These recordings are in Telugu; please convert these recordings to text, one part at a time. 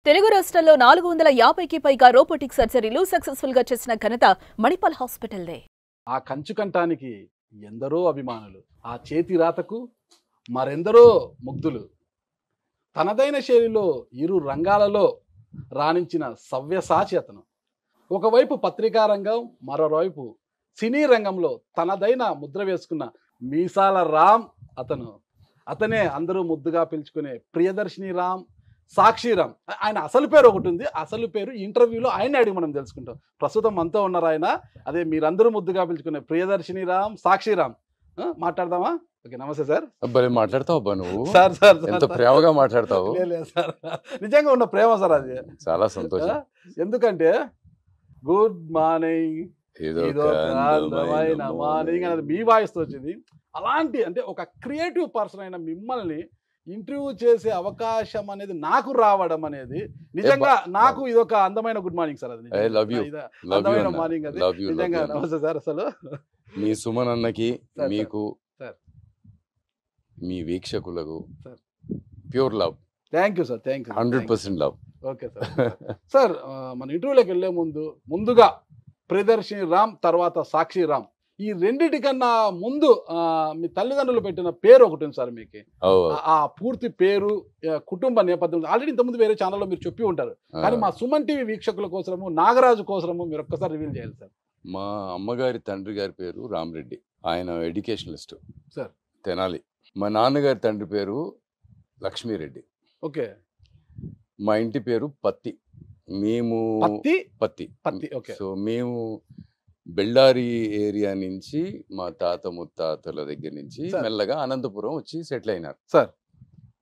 తెలుగు రాష్ట్రాల్లో 450కి పైగా రోబోటిక్ సర్జరీలు సక్సెస్ఫుల్ గా చేసిన ఘనత మణిపాల్ హాస్పిటల్దే. ఆ కంచు కంఠానికి ఎందరో అభిమానులు, ఆ చేతి రాతకు మరెందరో ముగ్ధులు. తనదైన శైలిలో ఇరు రంగాలలో రాణించిన సవ్యసాచి అతను. ఒకవైపు పత్రికా రంగం, మరోవైపు సినీ రంగంలో తనదైన ముద్ర వేసుకున్న మీసాల రామ్ అతను. అతనే అందరూ ముద్దుగా పిలుచుకునే ప్రియదర్శిని రామ్, సాక్షి రామ్. ఆయన అసలు పేరు ఒకటి ఉంది, అసలు పేరు ఇంటర్వ్యూలో ఆయన అడిగి మనం తెలుసుకుంటాం. ప్రస్తుతం మనతో ఉన్నారు ఆయన. అదే మీరందరూ ముద్దుగా పిలుచుకునే ప్రియదర్శిని రామ్, సాక్షి రామ్. మాట్లాడదామా? ఓకే, నమస్తే సార్. భలే మాట్లాడతావు అబ్బా నువ్వు. సార్ సార్ ఎంత ప్రేమగా మాట్లాడతావు. సార్, నిజంగా ఉన్న ప్రేమ సార్ అది. చాలా సంతోషం. ఎందుకంటే గుడ్ మార్నింగ్, ఏదో మార్నింగ్ అనేది మీ వాయిస్తో వచ్చింది. అలాంటి అంటే ఒక క్రియేటివ్ పర్సన్ అయిన మిమ్మల్ని ఇంటర్వ్యూ చేసే అవకాశం అనేది నాకు రావడం అనేది నిజంగా నాకు ఇదొక అందమైన గుడ్ మార్నింగ్ సార్. అది అందమైన మార్నింగ్ అది నిజంగా. నమస్తే సార్. అసలు మీ సుమన్ అన్నకి, మీకు, మీ వీక్షకులకు pure love. Thank you sir, thank you. 100% love. Okay sir. Sir, మన ఇంటర్వ్యూలోకి వెళ్ళే ముందుగా ప్రియదర్శిని రామ్, తర్వాత సాక్షి రామ్, ఈ రెండిటికన్నా ముందు మీ తల్లిదండ్రులు పెట్టిన పేరు ఒకటి ఉంది సార్ మీకు. ఆ పూర్తి పేరు, కుటుంబ నేపథ్యం ఆల్రెడీ ఇంతకుముందు వేరే ఛానల్లో మీరు చెప్పి ఉంటారు, కానీ మా సుమన్ టీవీ వీక్షకుల కోసము, నాగరాజు కోసము మీరు ఒక్కసారి రివీల్ చేయాలి సార్. మా అమ్మగారి తండ్రి గారి పేరు రామరెడ్డి, ఆయన ఎడ్యుకేషనలిస్ట్ సార్, తెనాలి. మా నాన్నగారి తండ్రి పేరు లక్ష్మీరెడ్డి. ఓకే. మా ఇంటి పేరు పత్తి. మేము పత్తి. ఓకే. సో మేము బెల్లారి ఏరియా నుంచి మా తాత ముత్తాతల దగ్గర నుంచి మెల్లగా అనంతపురం వచ్చి సెటిల్ అయినారు సార్.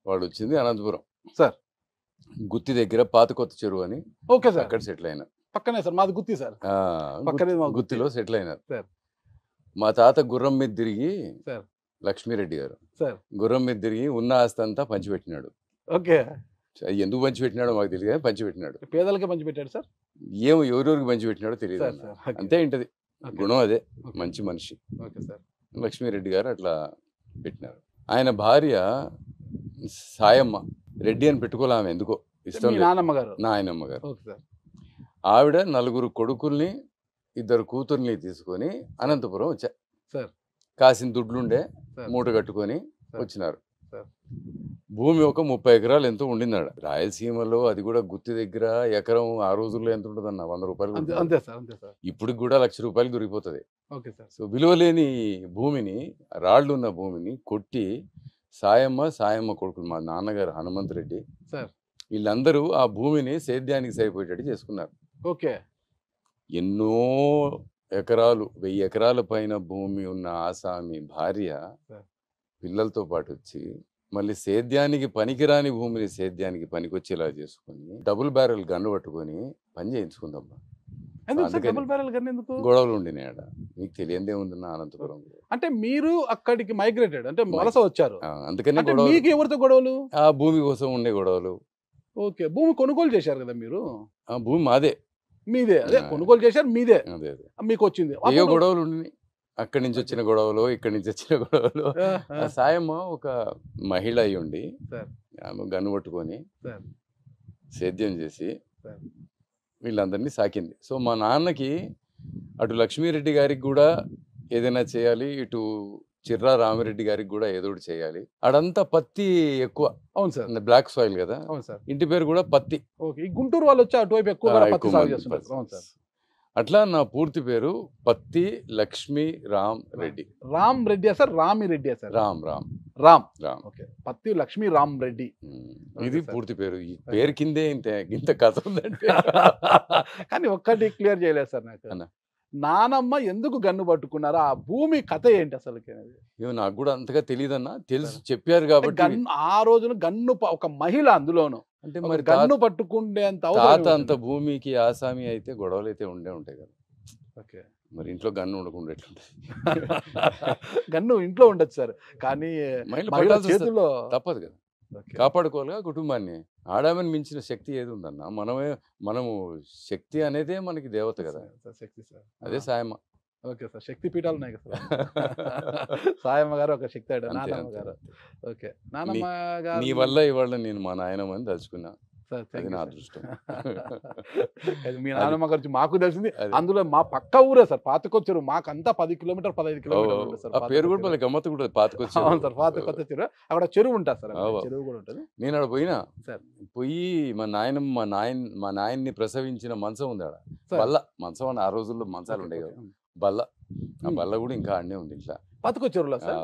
వాడు వచ్చింది అనంతపురం సార్, గుత్తి దగ్గర పాత కొత్త చెరువు అని. Okay sir. అక్కడ సెటిల్ అయినారు. పక్కనే సార్, మాది గుత్తి సార్. గుత్తిలో సెటిల్ అయినారు సార్. మా తాత గుర్రం మీద తిరిగి, సార్ లక్ష్మీరెడ్డి గారు సార్, గుర్రం మీద తిరిగి ఉన్న ఆస్తి అంతా పంచిపెట్టినాడు. ఓకే. ఎందుకు పంచిపెట్టినాడో మాకు తెలియదు, పంచిపెట్టినాడు. పేదలకే పంచిపెట్టాడు సార్. ఏమో ఎవరెవరికి పంచిపెట్టినాడో తెలియదు, అంతే ఇంటది గుణం, అదే మంచి మనిషి. Okay sir. లక్ష్మీరెడ్డి గారు అట్లా పెట్టినారు. ఆయన భార్య సాయమ్మ రెడ్డి అని పెట్టుకోలే, ఆమె ఎందుకో ఇష్టం లేదు. నాయనమ్మ గారు. ఆవిడ 4 కొడుకుల్ని 2 కూతుర్ని తీసుకొని అనంతపురం వచ్చా సార్. కాసిన దుడ్లుండే మూట కట్టుకొని వచ్చినారు. భూమి ఒక 30 ఎకరాలు ఎంతో ఉండిందాడ రాయలసీమలో. అది కూడా గుత్తి దగ్గర ఎకరం ఆ రోజుల్లో ఎంత ఉంటుంది అన్న, 100 రూపాయలు. ఇప్పుడు కూడా 1,00,000 రూపాయలు దొరికిపోతుంది. సో విలువలేని భూమిని, రాళ్ళు ఉన్న భూమిని కొట్టి సాయమ్మ కొడుకులు, మా నాన్నగారు హనుమంతరెడ్డి, వీళ్ళందరూ ఆ భూమిని సేద్యానికి సరిపోయేటట్టు చేసుకున్నారు. ఓకే. ఎన్నో ఎకరాలు, 1000 ఎకరాల పైన భూమి ఉన్న ఆసామి భార్య పిల్లలతో పాటు వచ్చి మళ్ళీ సేద్యానికి పనికిరాని భూమిని సేద్యానికి పనికొచ్చేలా చేసుకుని డబుల్ బ్యారెల్ గన్ను పట్టుకొని పని చేయించుకుందమ్మా. గొడవలు ఉండినాయి ఆడ. మీకు తెలియందే ఉంది నా అనంతపురం. అంటే మీరు అక్కడికి మైగ్రేటెడ్, అంటే వలస వచ్చారు, అందుకనే మీకు ఎవరితో గొడవలు? ఆ భూమి కోసం ఉండే గొడవలు. ఓకే. భూమి కొనుగోలు చేశారు కదా మీరు? ఆ భూమి మాదే. మీదే? అదే కొనుగోలు చేశారు, మీదే. అదే మీకు వచ్చింది. ఏ గొడవలు ఉండి, అక్కడి నుంచి వచ్చిన గొడవలు, ఇక్కడి నుంచి వచ్చిన గొడవలు. సాయమ్మ ఒక మహిళ అయి ఉండి ఆమె గన్ను పట్టుకొని సేద్యం చేసి వీళ్ళందరినీ సాకింది. సో మా నాన్నకి అటు లక్ష్మీరెడ్డి గారికి కూడా ఏదైనా చేయాలి, ఇటు చిర్రా రామిరెడ్డి గారికి కూడా ఏదో ఒకటి చేయాలి. అడంతా పత్తి ఎక్కువ. అవును సార్. బ్లాక్ సాయిల్ కదా. అవును సార్. ఇంటి పేరు కూడా పత్తి. ఓకే. ఈ గుంటూరు వాళ్ళు వచ్చి అటువైపు ఎక్కువ. అట్లా నా పూర్తి పేరు పత్తి Lakshmi Ram Reddy. Ram Reddy sir? Ramireddy sir? Ram. Okay. పత్తి లక్ష్మీ రామ్ రెడ్డి, ఇది పూర్తి పేరు. ఈ పేరు కిందే ఇంత కథ ఉందంటే. కానీ ఒక్కటి క్లియర్ చేయలేదు సార్ నాకు. నానమ్మ ఎందుకు గన్ను పట్టుకున్నారా? ఆ భూమి కథ ఏంటి అసలు? నాకు కూడా అంతగా తెలియదన్నా, తెలుసు చెప్పారు కాబట్టి. ఆ రోజున గన్ను ఒక మహిళ అందులోను, అంటే మరి గన్ను పట్టుకుంటే అంత భూమికి ఆసామి అయితే గొడవలు అయితే ఉంటాయి కదా. ఓకే. మరి ఇంట్లో గన్ను ఉండకుండా ఎట్లుంటుంది? గన్ను ఇంట్లో ఉండొచ్చు సార్, కానీ చేతుల్లో తప్పదు కదా, కాపాడుకోవాలిగా కుటుంబాన్ని. ఆడామని మించిన శక్తి ఏది ఉందన్న? మనము శక్తి అనేదే మనకి దేవత కదా. శక్తి సార్, అదే సాయమ్మ. Okay sir. శక్తి పీఠాలు ఉన్నాయి కదా. సాయమ్మ గారు ఒక శక్తి, నానమ్మ గారు. ఓకే. నానమ్మ గారు నీ వల్ల ఇవాళ నేను మా నాయనమ్మని తలుచుకున్నా. సార్ అది థ్యాంక్ నా యూ అదృష్టం. మీ నాన్నమ్మ గురించి మాకు తెలిసింది. అది. అందులో మా పక్క ఊరే సార్ పాతకొచ్చారు. మాకంతా 10 కిలోమీటర్ 15 ఓ, కిలోమీటర్లు ఉంటుంది సార్ ఆ పేరు కూడా మళ్ళీ గమ్మత్తు కూడా పాతకొచ్చి. అవును సార్ పాతకొత్త చెరువు. అక్కడ చెరువు ఉంటుంది సార్, అక్కడ అవ్వ. చెరువు కూడా ఉంటుంది నేను ఆడ పోయినా సార్. పోయి మా నాయన్ని ప్రసవించిన మంచం ఉంది ఆడ. సార్. బల్ల మంచం అని ఆ రోజుల్లో మంచాలు ఉండేవి కదా, బల్ల. ఆ బల్ల కూడా ఇంకా ఆడనే ఉంది ఇంట్లో. పాతకొచ్చారులా సార్.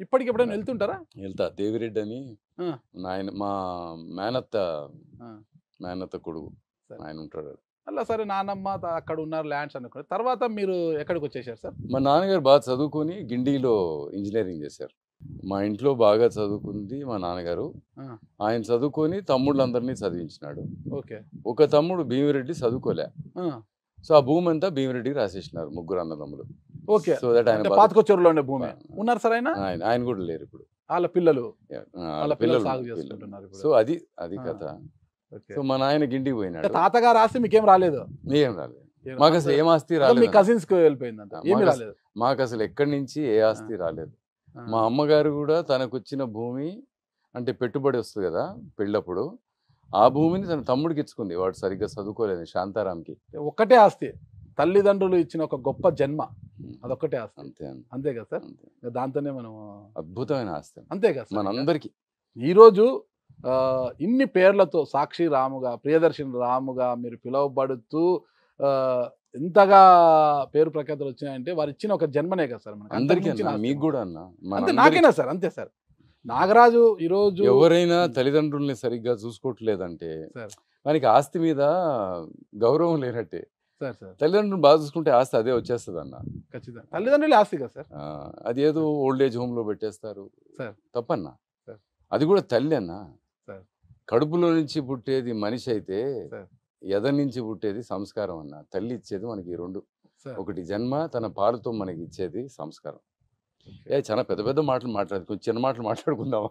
ఇప్పటికి ఎప్పుడైనా వెళ్తుంటారా? వెళ్తా. దేవిరెడ్డి అని ఆ. నాయన మా మేనత్త ఆ. మేనత్త కొడుకు సరే. ఆయన ఉంటాడు. అలా సరే నానమ్మ అక్కడ ఉన్నారు ల్యాండ్స్ అనుకున్నారు. తర్వాత మీరు ఎక్కడికి వచ్చేసారు సార్? మా నాన్నగారు బాగా చదువుకొని గిండిలో ఇంజనీరింగ్ చేశారు. మా ఇంట్లో బాగా చదువుకుంది మా నాన్నగారు. ఆ. ఆయన చదువుకొని తమ్ముళ్ళందరినీ చదివించినాడు. ఓకే. ఒక తమ్ముడు భీమిరెడ్డి చదువుకోలే. ఆ. సో ఆ భూమి అంతా భీమిరెడ్డికి రాసేసినారు, ముగ్గురు అన్నదమ్ములు. ఓకే. సో దట్ ఆయన పాతకొచ్చేరులో ఉండే భూమి ఉన్నారు సార్ ఆయన. ఆయన కూడా లేరు ఇప్పుడు. వాళ్ళ పిల్లలు వాళ్ళ పిల్లలు సాగు చేసుకుంటున్నారు ఇప్పుడు. సో అది కథ. ఓకే. సో మా నాయన గిండికి పోయినాడు. తాతగారు ఆస్తి మీకేం రాలేదు? ఏం రాలేదు. మాకు అసలు ఏం ఆస్తి మీ రాలేదు. కజిన్స్ కి వెళ్ళిపోయిందంట, ఏమీ రాలేదు. మాకు అసలు ఎక్కడి నుంచి ఏ ఆస్తి రాలేదు. ఆ. మా అమ్మగారు కూడా తనకు వచ్చిన భూమి అంటే పెట్టుబడి వస్తుంది కదా పెళ్ళప్పుడు, ఆ భూమిని తన తమ్ముడికి ఇచ్చుకుంది. వాడు సరిగ్గా చదువుకోలేదు, శాంతారాంకి. ఒక్కటే ఆస్తి, తల్లిదండ్రులు ఇచ్చిన ఒక గొప్ప జన్మ, అదొక్కటే ఆస్తి. అంతే అంతే కదా సార్. అంతే. దాంతోనే మనం అద్భుతమైన ఆస్తి అంతే కదా సార్. మనందరికి. ఈరోజు ఇన్ని పేర్లతో సాక్షి రాముగా, ప్రియదర్శిని రాముగా మీరు పిలువబడుతూ ఎంతగా పేరు ప్రఖ్యాతులు వచ్చినాయంటే వారు ఇచ్చిన ఒక జన్మనే కదా సార్ మనకి. అందరికీ అంతకు మించిన అన్న, ఆస్తి మీకు కూడా అన్న, అంతే. మనందరికీ. నాకేనా సార్? అంతే సార్. నాగరాజు ఈరోజు ఎవరైనా తల్లిదండ్రుల్ని సరిగ్గా చూసుకోవట్లేదంటే సార్ మనకి ఆస్తి మీద గౌరవం లేనట్టే. సార్ సార్ తల్లిదండ్రులు బాగా చూసుకుంటే ఆస్తి అదే వచ్చేస్తుంది అన్న. ఖచ్చితంగా తల్లిదండ్రులే ఆస్తి కదా సార్. అది ఏదో ఓల్డ్ ఏజ్ హోమ్ లో పెట్టేస్తారు, సార్. తప్పన్నా. సార్. అది కూడా తల్లి అన్న. సార్. కడుపులో నుంచి పుట్టేది మనిషి అయితే సార్. ఎద నుంచి పుట్టేది సంస్కారం అన్న. తల్లి ఇచ్చేది మనకి ఈ రెండు. సార్. ఒకటి జన్మ, తన పాలతో మనకి ఇచ్చేది సంస్కారం. చాలా పెద్ద పెద్ద మాటలు మాట్లాడదు, కొంచెం చిన్న మాటలు మాట్లాడుకుందాం.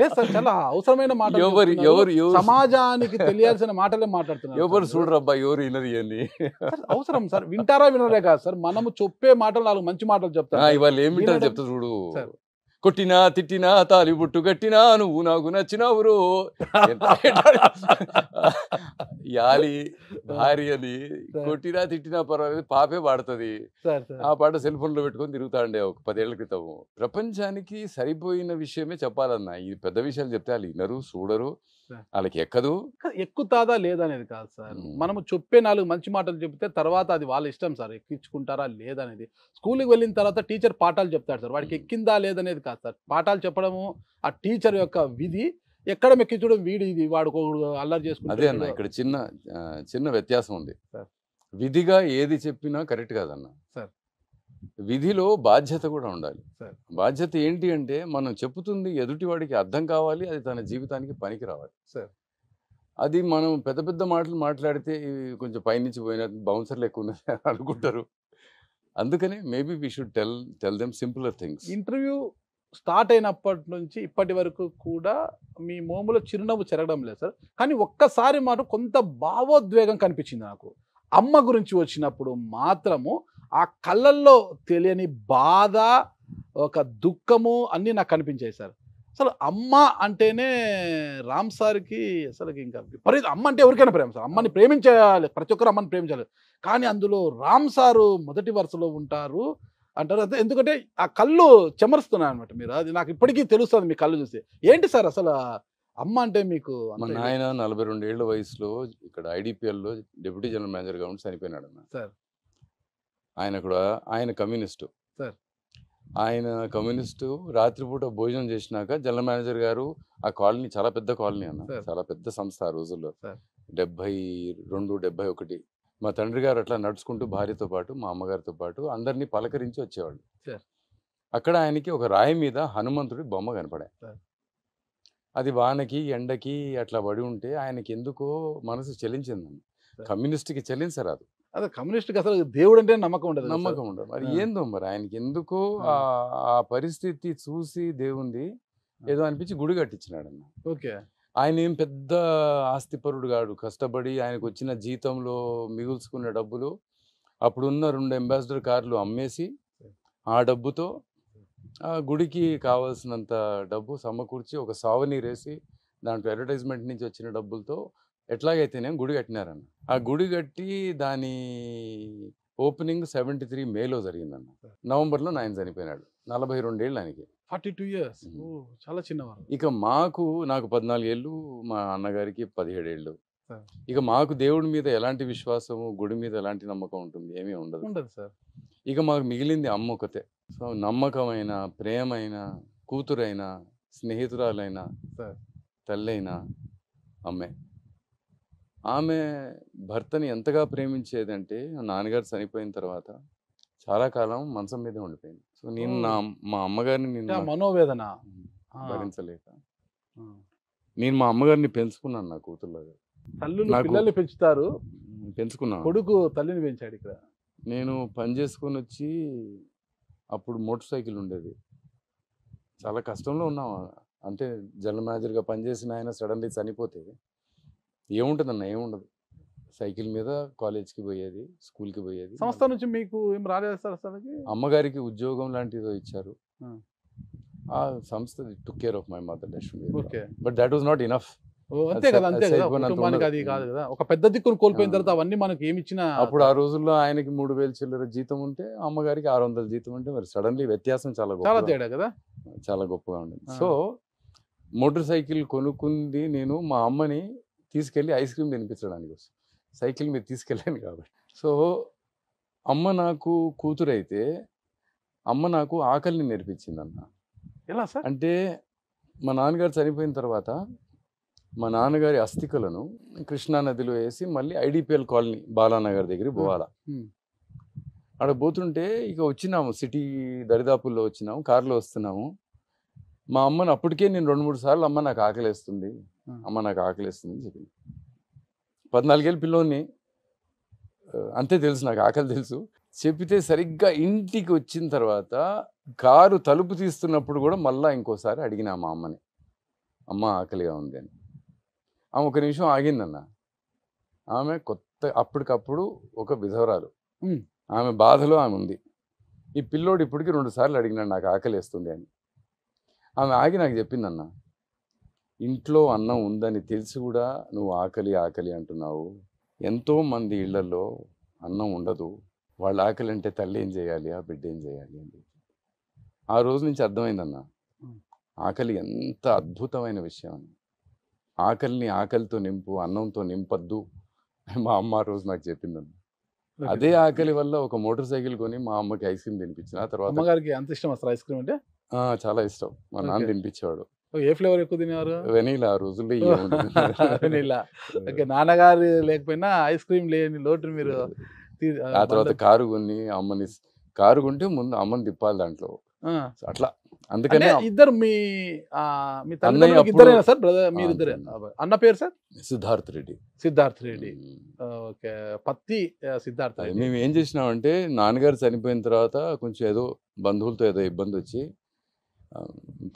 లేదు సార్, చాలా అవసరమైన మాట. ఎవరు సమాజానికి తెలియాల్సిన మాటలే మాట్లాడుతున్నారు. ఎవరు చూడరబ్బా, ఎవరు వినరు ఇవన్నీ. అవసరం సార్, వింటారా వినరే కాదు సార్, మనము చెప్పే మాటలు 4 మంచి మాటలు చెప్తారు. ఇవాళ ఏమిటో చెప్తా చూడు. కొట్టినా తిట్టినా తాలి బుట్టు కట్టినా నువ్వు నాకు నచ్చినావురు. యాలి భార్యని కొట్టినా తిట్టినా పర్వాలేదు, పాపే పాడుతుంది. ఆ పాట సెల్ ఫోన్ లో పెట్టుకొని తిరుగుతా ఉండే ఒక 10 ఏళ్ల క్రితం. ప్రపంచానికి సరిపోయిన విషయమే చెప్పాలన్నా. ఈ పెద్ద విషయాలు చెప్తే వాళ్ళు వినరు, చూడరు, వాళ్ళకి ఎక్కదు. ఎక్కుతాదా లేదనేది కాదు సార్, మనము చెప్పే 4 మంచి మాటలు చెప్తే తర్వాత అది వాళ్ళ ఇష్టం సార్, ఎక్కించుకుంటారా లేదనేది. స్కూల్కి వెళ్ళిన తర్వాత టీచర్ పాఠాలు చెప్తాడు సార్, వాడికి ఎక్కిందా లేదనేది కాదు సార్. పాఠాలు చెప్పడము ఆ టీచర్ యొక్క విధి, ఎక్కడ ఎక్కించడం వీడి ఇది, వాడు అల్లరి చేసుకుంటాడు. అదే అన్న, ఇక్కడ చిన్న వ్యత్యాసం ఉంది. విధిగా ఏది చెప్పినా కరెక్ట్ కాదన్న. సార్. విధిలో బాధ్యత కూడా ఉండాలి. సార్. బాధ్యత ఏంటి అంటే మనం చెప్పుతుంది ఎదుటివాడికి అర్థం కావాలి, అది తన జీవితానికి పనికి రావాలి. సార్. అది మనం పెద్ద పెద్ద మాటలు మాట్లాడితే కొంచెం పైనుంచి పోయిన బౌన్సర్లు ఎక్కువ ఉన్నాయి అనుకుంటారు. అందుకనే maybe we should tell them simpler things. Interview start అయినప్పటి నుంచి ఇప్పటి వరకు కూడా మీ మోములో చిరునవ్వు చెరగడం లేదు సార్, కానీ ఒక్కసారి మాట కొంత భావోద్వేగం కనిపించింది నాకు. అమ్మ గురించి వచ్చినప్పుడు మాత్రము ఆ కళ్ళల్లో తెలియని బాధ, ఒక దుఃఖము అన్నీ నాకు కనిపించాయి సార్. అసలు అమ్మ అంటేనే రామ్ సార్కి అసలు ఇంకా విపరీత. అమ్మ అంటే ఎవరికైనా ప్రేమ సార్, అమ్మని ప్రేమించాలి, ప్రతి ఒక్కరు అమ్మని ప్రేమించాలి. కానీ అందులో రామ్ సారు మొదటి వరుసలో ఉంటారు అంటారు. అదే ఎందుకంటే ఆ కళ్ళు చెమరుస్తున్నాయి అనమాట మీరు, అది నాకు ఇప్పటికీ తెలుస్తుంది మీ కళ్ళు చూస్తే. ఏంటి సార్ అసలు అమ్మ అంటే మీకు? మా నాయన 42 ఏళ్ల వయసులో ఇక్కడ ఐడిపిఎల్లో డిప్యూటీ జనరల్ మేనేజర్గా ఉండి చనిపోయినాడు అన్న సార్. ఆయన కమ్యూనిస్టు సార్. ఆయన కమ్యూనిస్టు. రాత్రిపూట భోజనం చేసినాక జనరల్ మేనేజర్ గారు, ఆ కాలనీ చాలా పెద్ద కాలనీ అన్న, చాలా పెద్ద సంస్థ ఆ రోజుల్లో, 72, 71. మా తండ్రి గారు అట్లా నడుచుకుంటూ భార్యతో పాటు మా అమ్మగారితో పాటు అందరినీ పలకరించి వచ్చేవాళ్ళు. అక్కడ ఆయనకి ఒక రాయి మీద హనుమంతుడి బొమ్మ కనపడాయి. అది వానకి ఎండకి అట్లా పడి ఉంటే ఆయనకి ఎందుకో మనసు చెలించిందండి. కమ్యూనిస్ట్కి చెల్లించరాదు. అదే కమ్యూనిస్ట్కి అసలు దేవుడు అంటే నమ్మకం ఉండదు. మరి ఏందో మరి ఆయనకి ఎందుకో ఆ పరిస్థితి చూసి దేవుంది ఏదో అనిపించి గుడి కట్టించినాడు అన్న. ఓకే. ఆయన ఏం పెద్ద ఆస్తిపరుడు కాడు, కష్టపడి ఆయనకు వచ్చిన జీతంలో మిగుల్చుకున్న డబ్బులు అప్పుడున్న 2 అంబాసిడర్ కార్లు అమ్మేసి ఆ డబ్బుతో ఆ గుడికి కావాల్సినంత డబ్బు సమకూర్చి ఒక సావనీరేసి దాంట్లో అడ్వర్టైజ్మెంట్ నుంచి వచ్చిన డబ్బులతో ఎట్లాగైతేనే గుడి కట్టినారన్న. ఆ గుడి కట్టి దాని ఓపెనింగ్ 73 మేలో జరిగిందన్న. నవంబర్లో ఆయన చనిపోయినాడు. 42 ఏళ్ళు ఆయనకి. 42 ఇయర్స్. చాలా చిన్నవారు. ఇక నాకు 14 ఏళ్ళు, మా అన్నగారికి 17 ఏళ్ళు. సార్. ఇక మాకు దేవుడి మీద ఎలాంటి విశ్వాసము, గుడి మీద ఎలాంటి నమ్మకం ఉంటుంది? ఏమీ ఉండదు. ఉండదు సార్. ఇక మాకు మిగిలింది అమ్మ ఒకతే. సో నమ్మకమైన, ప్రేమైన, కూతురైనా, స్నేహితురాలైనా, సార్. తల్లైనా అమ్మే. ఆమె భర్తని ఎంతగా ప్రేమించేదంటే నాన్నగారు చనిపోయిన తర్వాత చాలా కాలం మంచం మీదే ఉండిపోయింది. సో నేను మా అమ్మగారిని నేను మనోవేదన భరించలేక నేను మా అమ్మగారిని పెంచుకున్నాను నా కూతుర్లాగా. తల్లులు పిల్లల్ని పెంచుతారు, పెంచుకున్నాను. కొడుకు తల్లిని పెంచాడు. ఇక్కడ నేను పని చేసుకొని వచ్చి అప్పుడు మోటార్ సైకిల్ ఉండేది. చాలా కష్టంలో ఉన్నాం. అంటే జనరల్ మేనేజర్గా పనిచేసిన ఆయన సడన్లీ చనిపోతే ఏముంటుందన్న? ఏముండదు. సైకిల్ మీద కాలేజ్కి పోయేది, స్కూల్కి పోయేది. సంస్థ నుంచి మీకు ఏం రాలేదు సార్ అసలు? అమ్మగారికి ఉద్యోగం లాంటిదో ఇచ్చారు. ఆ సంస్థ took care of my mother. But that was not enough. అంతే కదా, అంతే కదా. కుటుంబానికి అది కాదు కదా. ఒక పెద్ద దిక్కును కోల్పోయిన తర్వాత అవన్నీ మనకి ఏమి ఇచ్చినా. అప్పుడు ఆ రోజుల్లో ఆయనకి 3000 చిల్లర జీతం ఉంటే అమ్మగారికి 600 జీతం ఉంటే మరి సడన్లీ వ్యత్యాసం చాలా తేడా కదా, చాలా గొప్పగా ఉండేది. సో మోటార్ సైకిల్ కొనుక్కుంది నేను మా అమ్మని తీసుకెళ్ళి ఐస్ క్రీమ్ తినిపించడానికి వస్తాను. సైకిల్ మీద తీసుకెళ్ళాను కాబట్టి. సో అమ్మ నాకు కూతురైతే అమ్మ నాకు ఆకలిని నేర్పించిందన్న. ఎలా సార్? అంటే మా నాన్నగారు చనిపోయిన తర్వాత మా నాన్నగారి అస్థికలను కృష్ణా నదిలో వేసి మళ్ళీ ఐడిపిఎల్ కాలనీ బాలానగర్ దగ్గరికి పోవాలా. అక్కడ పోతుంటే ఇక వచ్చినాము, సిటీ దరిదాపుల్లో వచ్చినాము, కారులో వస్తున్నాము. మా అమ్మని అప్పటికే నేను 2-3 సార్లు అమ్మ నాకు ఆకలేస్తుంది, అమ్మ నాకు ఆకలేస్తుంది అని చెప్పింది. 14 ఏళ్ళ పిల్లోని అంతే తెలుసు, నాకు ఆకలి తెలుసు. చెప్పితే సరిగ్గా ఇంటికి వచ్చిన తర్వాత కారు తలుపు తీస్తున్నప్పుడు కూడా మళ్ళీ ఇంకోసారి అడిగినా మా అమ్మని, అమ్మ ఆకలిగా ఉంది అని. ఆమె ఒక నిమిషం ఆగిందన్న. ఆమె అప్పటికప్పుడు ఒక విధవరాలు, ఆమె బాధలో ఆమె ఉంది. ఈ పిల్లోడు ఇప్పటికీ 2 సార్లు అడిగినాడు నాకు ఆకలి వేస్తుంది అని. ఆమె ఆగి నాకు చెప్పిందన్న, ఇంట్లో అన్నం ఉందని తెలిసి కూడా నువ్వు ఆకలి ఆకలి అంటున్నావు. ఎంతోమంది ఇళ్లలో అన్నం ఉండదు, వాళ్ళ ఆకలి అంటే తల్లి ఏం చేయాలి, ఆ బిడ్డ ఏం చేయాలి అని. ఆ రోజు నుంచి అర్థమైందన్న ఆకలి ఎంత అద్భుతమైన విషయం అని. ఆకలిని ఆకలితో నింపు, అన్నంతో నింపద్దు మా అమ్మ ఆ రోజు నాకు చెప్పిందన్న. అదే ఆకలి వల్ల ఒక మోటార్ సైకిల్ కొని మా అమ్మకి ఐస్ క్రీమ్ తినిపించిన. ఆ తర్వాత అమ్మగారికి అంత ఇష్టం అసలు ఐస్ క్రీమ్ అంటే? చాలా ఇష్టం. మా నాన్న తినిపించేవాడు. ఏ ఫ్లేవర్ ఎక్కువ తినేవారు? వెనీలా. ఆ రోజుల్లో వెనీలా. ఓకే, నాన్నగారు లేకపోయినా ఐస్ క్రీమ్ లేని లోటు మీరు. ఆ తర్వాత కారు కొని అమ్మని, కారు కొంటే ముందు అమ్మని తిప్పాలి దాంట్లో, అట్లా. అందుకనే ఇద్దరు మీ తల్లిదండ్రులు ఇద్దరేనా సార్? బ్రదర్ మీరిద్దరే? అన్న పేరు సార్? సిద్ధార్థ్ రెడ్డి. సిద్ధార్థ్ రెడ్డి. ఓకే, పత్తి సిద్ధార్థ్ రెడ్డి. మేము ఏం చేసినామంటే నాన్నగారు చనిపోయిన తర్వాత కొంచెం ఏదో బంధువులతో ఏదో ఇబ్బంది వచ్చి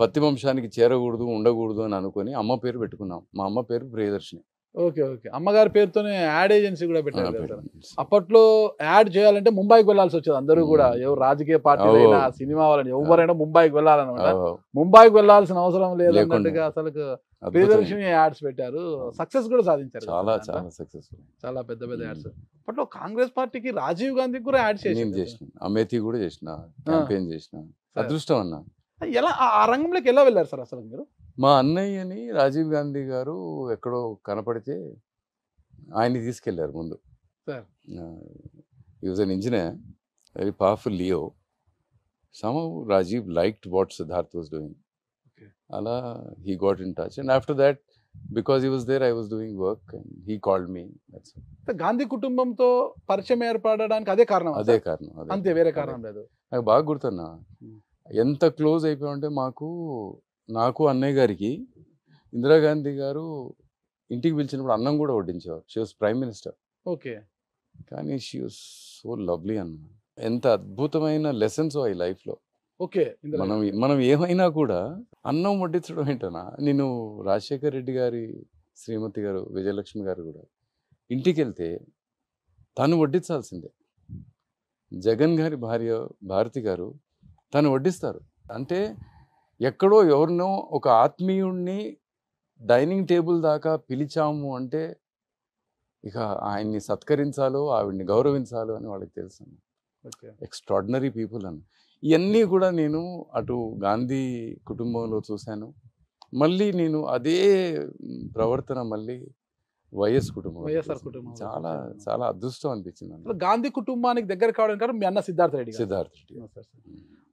పత్తి వంశానికి చేరకూడదు, ఉండకూడదు అని అనుకుని అమ్మ పేరు పెట్టుకున్నాం. మా అమ్మ పేరు ప్రియదర్శిని. ఓకే ఓకే, అమ్మగారి పేరుతోనే యాడ్ ఏజెన్సీ కూడా పెట్టారు. అప్పట్లో యాడ్ చేయాలంటే ముంబైకి వెళ్ళాల్సి వచ్చేది. అందరూ కూడా ఎవరు రాజకీయ పార్టీలైనా, సినిమా వాళ్ళని ఎవరైనా ముంబైకి వెళ్ళాలన్నమాట. ముంబైకి వెళ్ళాల్సిన అవసరం లేదన్నట్టుగా అసలు ప్రియదర్శిని యాడ్స్ పెట్టారు. సక్సెస్ కూడా సాధించారు. చాలా చాలా సక్సెస్ఫుల్, చాలా పెద్ద పెద్ద యాడ్స్. అప్పట్లో కాంగ్రెస్ పార్టీకి రాజీవ్ గాంధీకి కూడా యాడ్ చేసిన, అమేథీ కూడా చేసిన, క్యాంపెయిన్ చేసిన. అదృష్టం అన్న. ఎలా ఆ రంగంలోకి ఎలా వెళ్ళారు సార్ అసలు మీరు? మా అన్నయ్యని రాజీవ్ గాంధీ గారు ఎక్కడో కనపడితే ఆయన్ని తీసుకెళ్లారు ముందు. హి was an engineer, very powerful Leo. somehow Rajiv liked what Siddharth was doing. Ala he got in touch, and after that, because he was there, I was doing work and he called me. That's it. Gandhi కుటుంబంతో పరిచయం ఏర్పడడానికి అదే కారణం? అదే కారణం, అంతే, వేరే కారణం లేదు. నాకు బాగా గుర్తున్నా ఎంత క్లోజ్ అయిపోయామంటే నాకు అన్నయ్య గారికి ఇందిరాగాంధీ గారు ఇంటికి పిలిచినప్పుడు అన్నం కూడా వడ్డించేవారు. She was prime minister. Okay, కానీ షీ వాజ్ సో లవ్లీ అన్న. ఎంత అద్భుతమైన లెసన్స్ ఈ లైఫ్లో. ఓకే, మనం ఏమైనా కూడా అన్నం వడ్డించడం ఏంటనా. నేను రాజశేఖర్ రెడ్డి గారి శ్రీమతి గారు విజయలక్ష్మి గారు కూడా ఇంటికి వెళ్తే తను వడ్డించాల్సిందే. జగన్ గారి భార్య భారతి గారు తను వడ్డిస్తారు. అంటే ఎక్కడో ఎవరినో ఒక ఆత్మీయుణ్ణి డైనింగ్ టేబుల్ దాకా పిలిచాము అంటే ఇక ఆయన్ని సత్కరించాలో ఆవిడ్ని గౌరవించాలో అని వాళ్ళకి తెలుసు. ఎక్స్ట్రాడినరీ పీపుల్ అన్న. ఇవన్నీ కూడా నేను అటు గాంధీ కుటుంబంలో చూశాను. మళ్ళీ నేను అదే ప్రవర్తన మళ్ళీ వైఎస్ఆర్ కుటుంబం చాలా చాలా అదృష్టం అనిపించింది. గాంధీ కుటుంబానికి దగ్గర కావడం కాదు మీ అన్న సిద్ధార్థ రెడ్డి.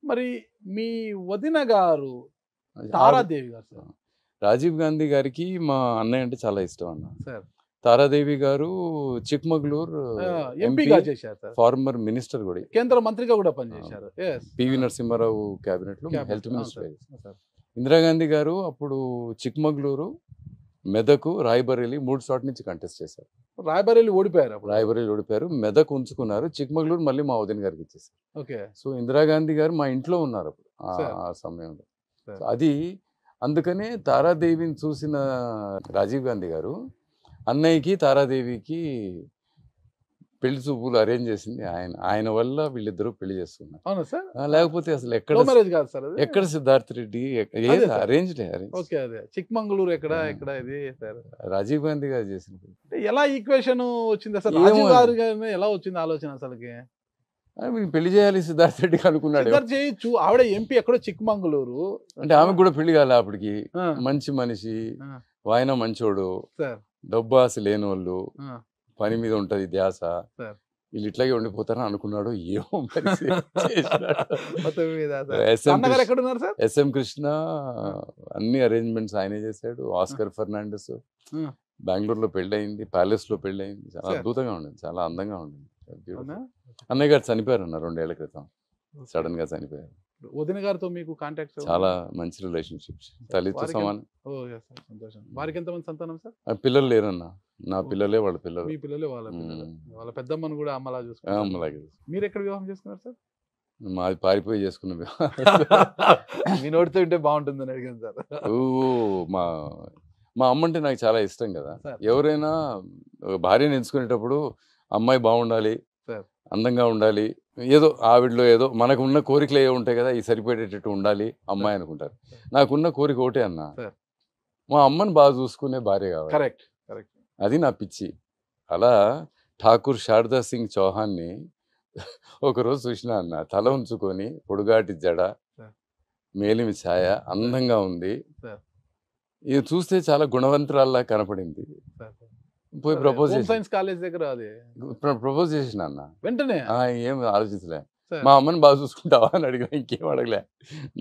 మరి మీ వదిన గారు తారాదేవి గారు సార్, రాజీవ్ గాంధీ గారికి మా అన్నయ్య అంటే చాలా ఇష్టం అన్న. సార్ తారాదేవి గారు చిక్మగళూరు ఎంపీగా చేశారు సార్, ఫార్మర్ మినిస్టర్ కూడా, కేంద్ర మంత్రిగా కూడా పనిచేశారు. పివి నరసింహారావు క్యాబినెట్ లో హెల్త్ మినిస్టర్. ఇందిరాగాంధీ గారు అప్పుడు చిక్మగళూరు, మెదకు, రాయ్బరేలీ 3 చోట్ల నుంచి కంటెస్ట్ చేశారు. రాయ్బరేలీ ఓడిపోయారు, మెదక్ ఉంచుకున్నారు, చిక్మగళూరు మళ్ళీ మా వదిన గారికి ఇచ్చేసారు. ఓకే. సో ఇందిరాగాంధీ గారు మా ఇంట్లో ఉన్నారు అప్పుడు ఆ సమయంలో. అది అందుకనే తారాదేవిని చూసిన రాజీవ్ గాంధీ గారు అన్నయ్యకి తారాదేవికి పెళ్లి చూపులు అరేంజ్ చేసింది ఆయన వల్ల వీళ్ళిద్దరూ పెళ్లి చేసుకున్నారు. అవునా సార్? లేకపోతే అసలు ఎక్కడ సిద్ధార్థ రెడ్డి అరేంజ్డ్. చిక్మంగళూరు ఎక్కడ ఇది రాజీవ్ గాంధీ గారు చేసింది. ఎలా ఈక్వేషన్ వచ్చింది అసలు? రాజీవ్ గారి ఎలా వచ్చింది ఆలోచన అసలుకి? పెళ్లి చేయాలి సిద్ధార్థ రెడ్డికి అనుకున్నాడు. చేయొచ్చు, ఆవిడ ఎంపీ ఎక్కడో చిక్మంగళూరు అంటే ఆమెకు కూడా పెళ్లి కాలే అప్పటికి. మంచి మనిషి, వాయన మంచోడు, డబ్బు ఆశ లేని వాళ్ళు, పని మీద ఉంటది ధ్యాస, వీళ్ళు ఇట్లాగే ఉండిపోతారని అనుకున్నాడు. ఏమో ఎస్ఎం కృష్ణ అన్ని అరేంజ్మెంట్స్ ఆయనే చేశాడు. ఆస్కర్ ఫెర్నాండెస్ బెంగళూరులో పెళ్ళయింది, ప్యాలెస్ లో పెళ్ళయింది. చాలా అద్భుతంగా ఉండింది, చాలా అందంగా ఉండింది. అన్నయ్య గారు చనిపోయారు అన్న 2 ఏళ్ల క్రితం, సడన్ గా చనిపోయారు. వదిన గారితో మీకు కాంటాక్ట్? చాలా మంచి రిలేషన్షిప్స్, తల్లితో సమానం. వారికి ఎంతమంది సంతానం సార్? పిల్లలు లేరన్న, నా పిల్లలే వాళ్ళ పిల్లలు. మీ పిల్లలే వాళ్ళ పిల్లలు. వాళ్ళ పెద్దమ్మను కూడా అమ్మలా చూసుకున్నారు. అమ్మలాగే. మీరు ఎక్కడ వివాహం చేసుకున్నారు సార్? మాది పారిపోయి చేసుకున్న వివాహం. మీ నోటితో ఉంటే బాగుంటుందని అడిగాను సార్. మా అమ్మ అంటే నాకు చాలా ఇష్టం కదా. ఎవరైనా భార్యను ఎంచుకునేటప్పుడు అమ్మాయి బాగుండాలి, అందంగా ఉండాలి, ఏదో ఆవిడలో ఏదో మనకు ఉన్న కోరికలు ఏవో ఉంటాయి కదా, ఈ సరిపోయేటట్టు ఉండాలి అమ్మాయి అనుకుంటారు. నాకున్న కోరిక ఒకటే అన్న, మా అమ్మని బాగా చూసుకునే భార్య కావాలి. కరెక్ట్. అది నా పిచ్చి. అలా ఠాకూర్ శారదా సింగ్ చౌహాన్ని ఒకరోజు చూసినా అన్న, తల ఉంచుకొని, పొడుగాటి జడ, మేలిమి ఛాయ, అందంగా ఉంది. ఇది చూస్తే చాలా గుణవంతురాల్లా కనపడింది. పోయి ప్రపోజ్ చేసిన అన్న. వెంటనే ఏం ఆలోచించలే. మా అమ్మని బాగా చూసుకుంటావా అని అడిగా, ఇంకేం అడగలే.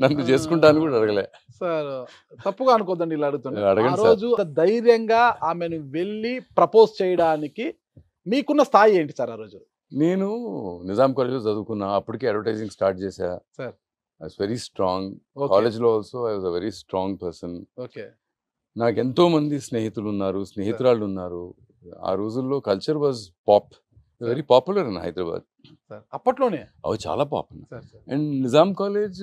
నన్ను చేసుకుంటాను కూడా అడగలే. సార్ తప్పుగా అనుకోద్దండి, ఇలా అడుగుతాను. ధైర్యంగా ఆమెను వెళ్ళి ప్రపోజ్ చేయడానికి మీకున్న స్థాయి ఏంటి సార్ ఆ రోజు? నేను నిజాం కాలేజ్లో చదువుకున్నా, అప్పటికే అడ్వర్టైజింగ్ స్టార్ట్ చేశా. Sir I was very strong. కాలేజ్లో also I was a very strong person. Okay. నాకు ఎంతో మంది స్నేహితులు ఉన్నారు, స్నేహితురాళ్ళు ఉన్నారు. ఆ రోజుల్లో culture was very popular in Hyderabad అప్పట్లోనే. అవి చాలా popular. And Nizam college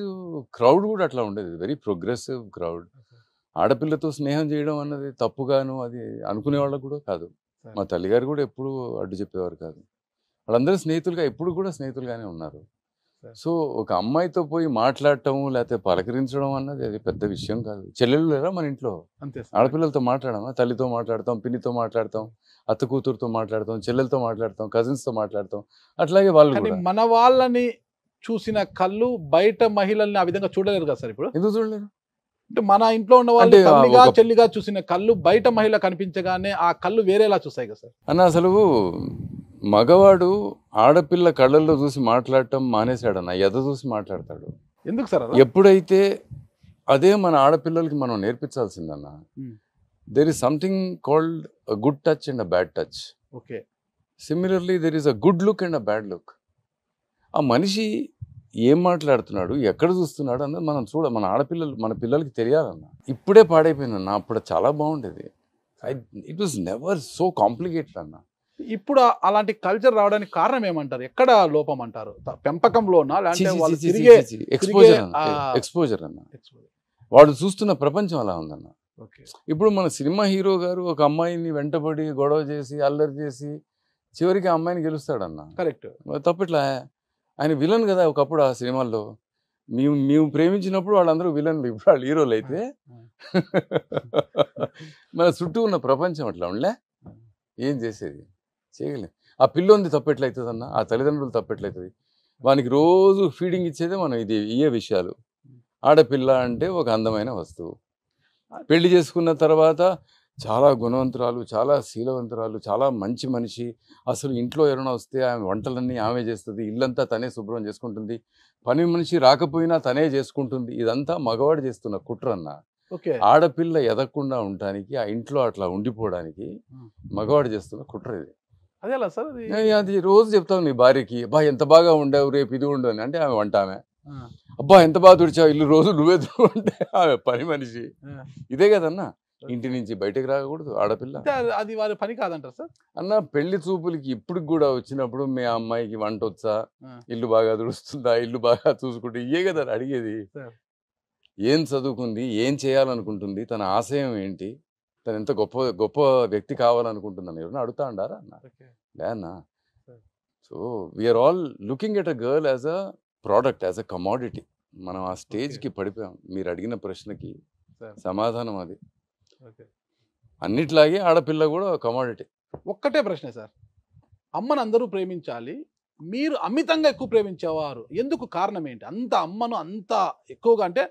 crowd కూడా అట్లా ఉండేది, వెరీ ప్రోగ్రెసివ్ క్రౌడ్. ఆడపిల్లతో స్నేహం చేయడం అన్నది తప్పుగాను అది అనుకునే వాళ్ళకు కూడా కాదు. మా తల్లిగారు కూడా ఎప్పుడు అడ్డు చెప్పేవారు కాదు. వాళ్ళందరూ స్నేహితులుగా ఎప్పుడు కూడా స్నేహితులుగానే ఉన్నారు. సో ఒక అమ్మాయితో పోయి మాట్లాడటం లేకపోతే పలకరించడం అన్నది అది పెద్ద విషయం కాదు. చెల్లెళ్ళు లేరా మన ఇంట్లో? ఆడపిల్లలతో మాట్లాడమా? తల్లితో మాట్లాడతాం, పిన్నితో మాట్లాడతాం, అత్త కూతురుతో మాట్లాడతాం, చెల్లెలతో మాట్లాడతాం, కజిన్స్తో మాట్లాడతాం. అట్లాగే వాళ్ళు మన వాళ్ళని చూసిన కళ్ళు బయట మహిళల్ని ఆ విధంగా చూడలేరు కదా సార్ ఇప్పుడు? ఎందుకు చూడలేరు అంటే మన ఇంట్లో ఉన్న వాళ్ళు తల్లిగా చెల్లిగా చూసిన కళ్ళు బయట మహిళ కనిపించగానే ఆ కళ్ళు వేరేలా చూస్తాయి కదా సార్ అన్న. అసలు మగవాడు ఆడపిల్ల కళ్ళల్లో చూసి మాట్లాడటం మానేశాడన్న, ఎద చూసి మాట్లాడతాడు. ఎందుకు సార్? ఎప్పుడైతే అదే మన ఆడపిల్లలకి మనం నేర్పించాల్సిందన్న. There is something called a good touch and a bad touch. Okay. Similarly there is a good look and a bad look. ఆ మనిషి ఏం మాట్లాడుతున్నాడు, ఎక్కడ చూస్తున్నాడు అన్నది మనం మన ఆడపిల్లలు మన పిల్లలకి తెలియాలన్న. ఇప్పుడే పాడైపోయిందన్న, అప్పుడు చాలా బాగుండేది. It was never so complicated అన్న. ఇప్పుడు అలాంటి కల్చర్ రావడానికి కారణం ఏమంటారు? ఎక్కడ లోపం అంటారు? పెంపకంలోనా? ఎక్స్పోజర్ అన్న. వాడు చూస్తున్న ప్రపంచం అలా ఉందన్న. ఇప్పుడు మన సినిమా హీరో గారు ఒక అమ్మాయిని వెంటబడి గొడవ చేసి అల్లరి చేసి చివరికి ఆ అమ్మాయిని గెలుస్తాడన్న. కరెక్ట్. తప్పట్లా, ఆయన విలన్ కదా ఒకప్పుడు ఆ సినిమాల్లో. మేము ప్రేమించినప్పుడు వాళ్ళందరూ విలన్లు, ఇప్పుడు వాళ్ళు హీరోలు అయితే మన చుట్టూ ఉన్న ప్రపంచం అట్లా ఉండలే, ఏం చేసేది చేయగలేదు. ఆ పిల్లోంది తప్పెట్లయితుంది అన్న, ఆ తల్లిదండ్రులు తప్పెట్లయితుంది. వానికి రోజు ఫీడింగ్ ఇచ్చేదే మనం ఇయే విషయాలు. ఆడపిల్ల అంటే ఒక అందమైన వస్తువు, పెళ్లి చేసుకున్న తర్వాత చాలా గుణవంతురాలు, చాలా శీలవంతురాలు, చాలా మంచి మనిషి. అసలు ఇంట్లో ఎవరైనా వస్తే ఆమె వంటలన్నీ ఆమె చేస్తుంది, ఇల్లంతా తనే శుభ్రం చేసుకుంటుంది, పని మనిషి రాకపోయినా తనే చేసుకుంటుంది. ఇదంతా మగవాడు చేస్తున్న కుట్ర అన్న. ఆడపిల్ల ఎదగకుండా ఉండటానికి, ఆ ఇంట్లో అట్లా ఉండిపోవడానికి మగవాడు చేస్తున్న కుట్ర ఇది. అదేలా సార్ అది రోజు చెప్తావు నీ భార్యకి, అబ్బా ఎంత బాగా ఉండవు, రేపు ఇది ఉండు అని. అంటే ఆమె వంట ఆమె, అబ్బా ఎంత బాగా తుడిచావు ఇల్లు, రోజు నువ్వే అంటే ఆమె పని మనిషి. ఇదే కదన్నా, ఇంటి నుంచి బయటకు రాకూడదు ఆడపిల్ల. అది వారి పని కాదంటారు సార్ అన్న. పెళ్లి చూపులకి ఇప్పుడు కూడా వచ్చినప్పుడు మీ అమ్మాయికి వంట వచ్చా, ఇల్లు బాగా తుడుస్తుందా, ఇల్లు బాగా చూసుకుంటే, ఇయే కదా అడిగేది. ఏం చదువుకుంది, ఏం చేయాలనుకుంటుంది, తన ఆశయం ఏంటి, తను ఎంత గొప్ప గొప్ప వ్యక్తి కావాలనుకుంటుందని ఎవరైనా అడుగుతా ఉండారా అన్న? లే అన్న. So we're all looking at a girl as a product, as a commodity. మనం ఆ స్టేజ్కి పడిపోయాం. మీరు అడిగిన ప్రశ్నకి సమాధానం అది. అన్నిట్లాగే ఆడపిల్ల కూడా కమోడిటీ. ఒక్కటే ప్రశ్న సార్, అమ్మను అందరూ ప్రేమించాలి, మీరు అమితంగా ఎక్కువ ప్రేమించేవారు ఎందుకు? కారణం ఏంటి? అంత అమ్మను అంత ఎక్కువగా, అంటే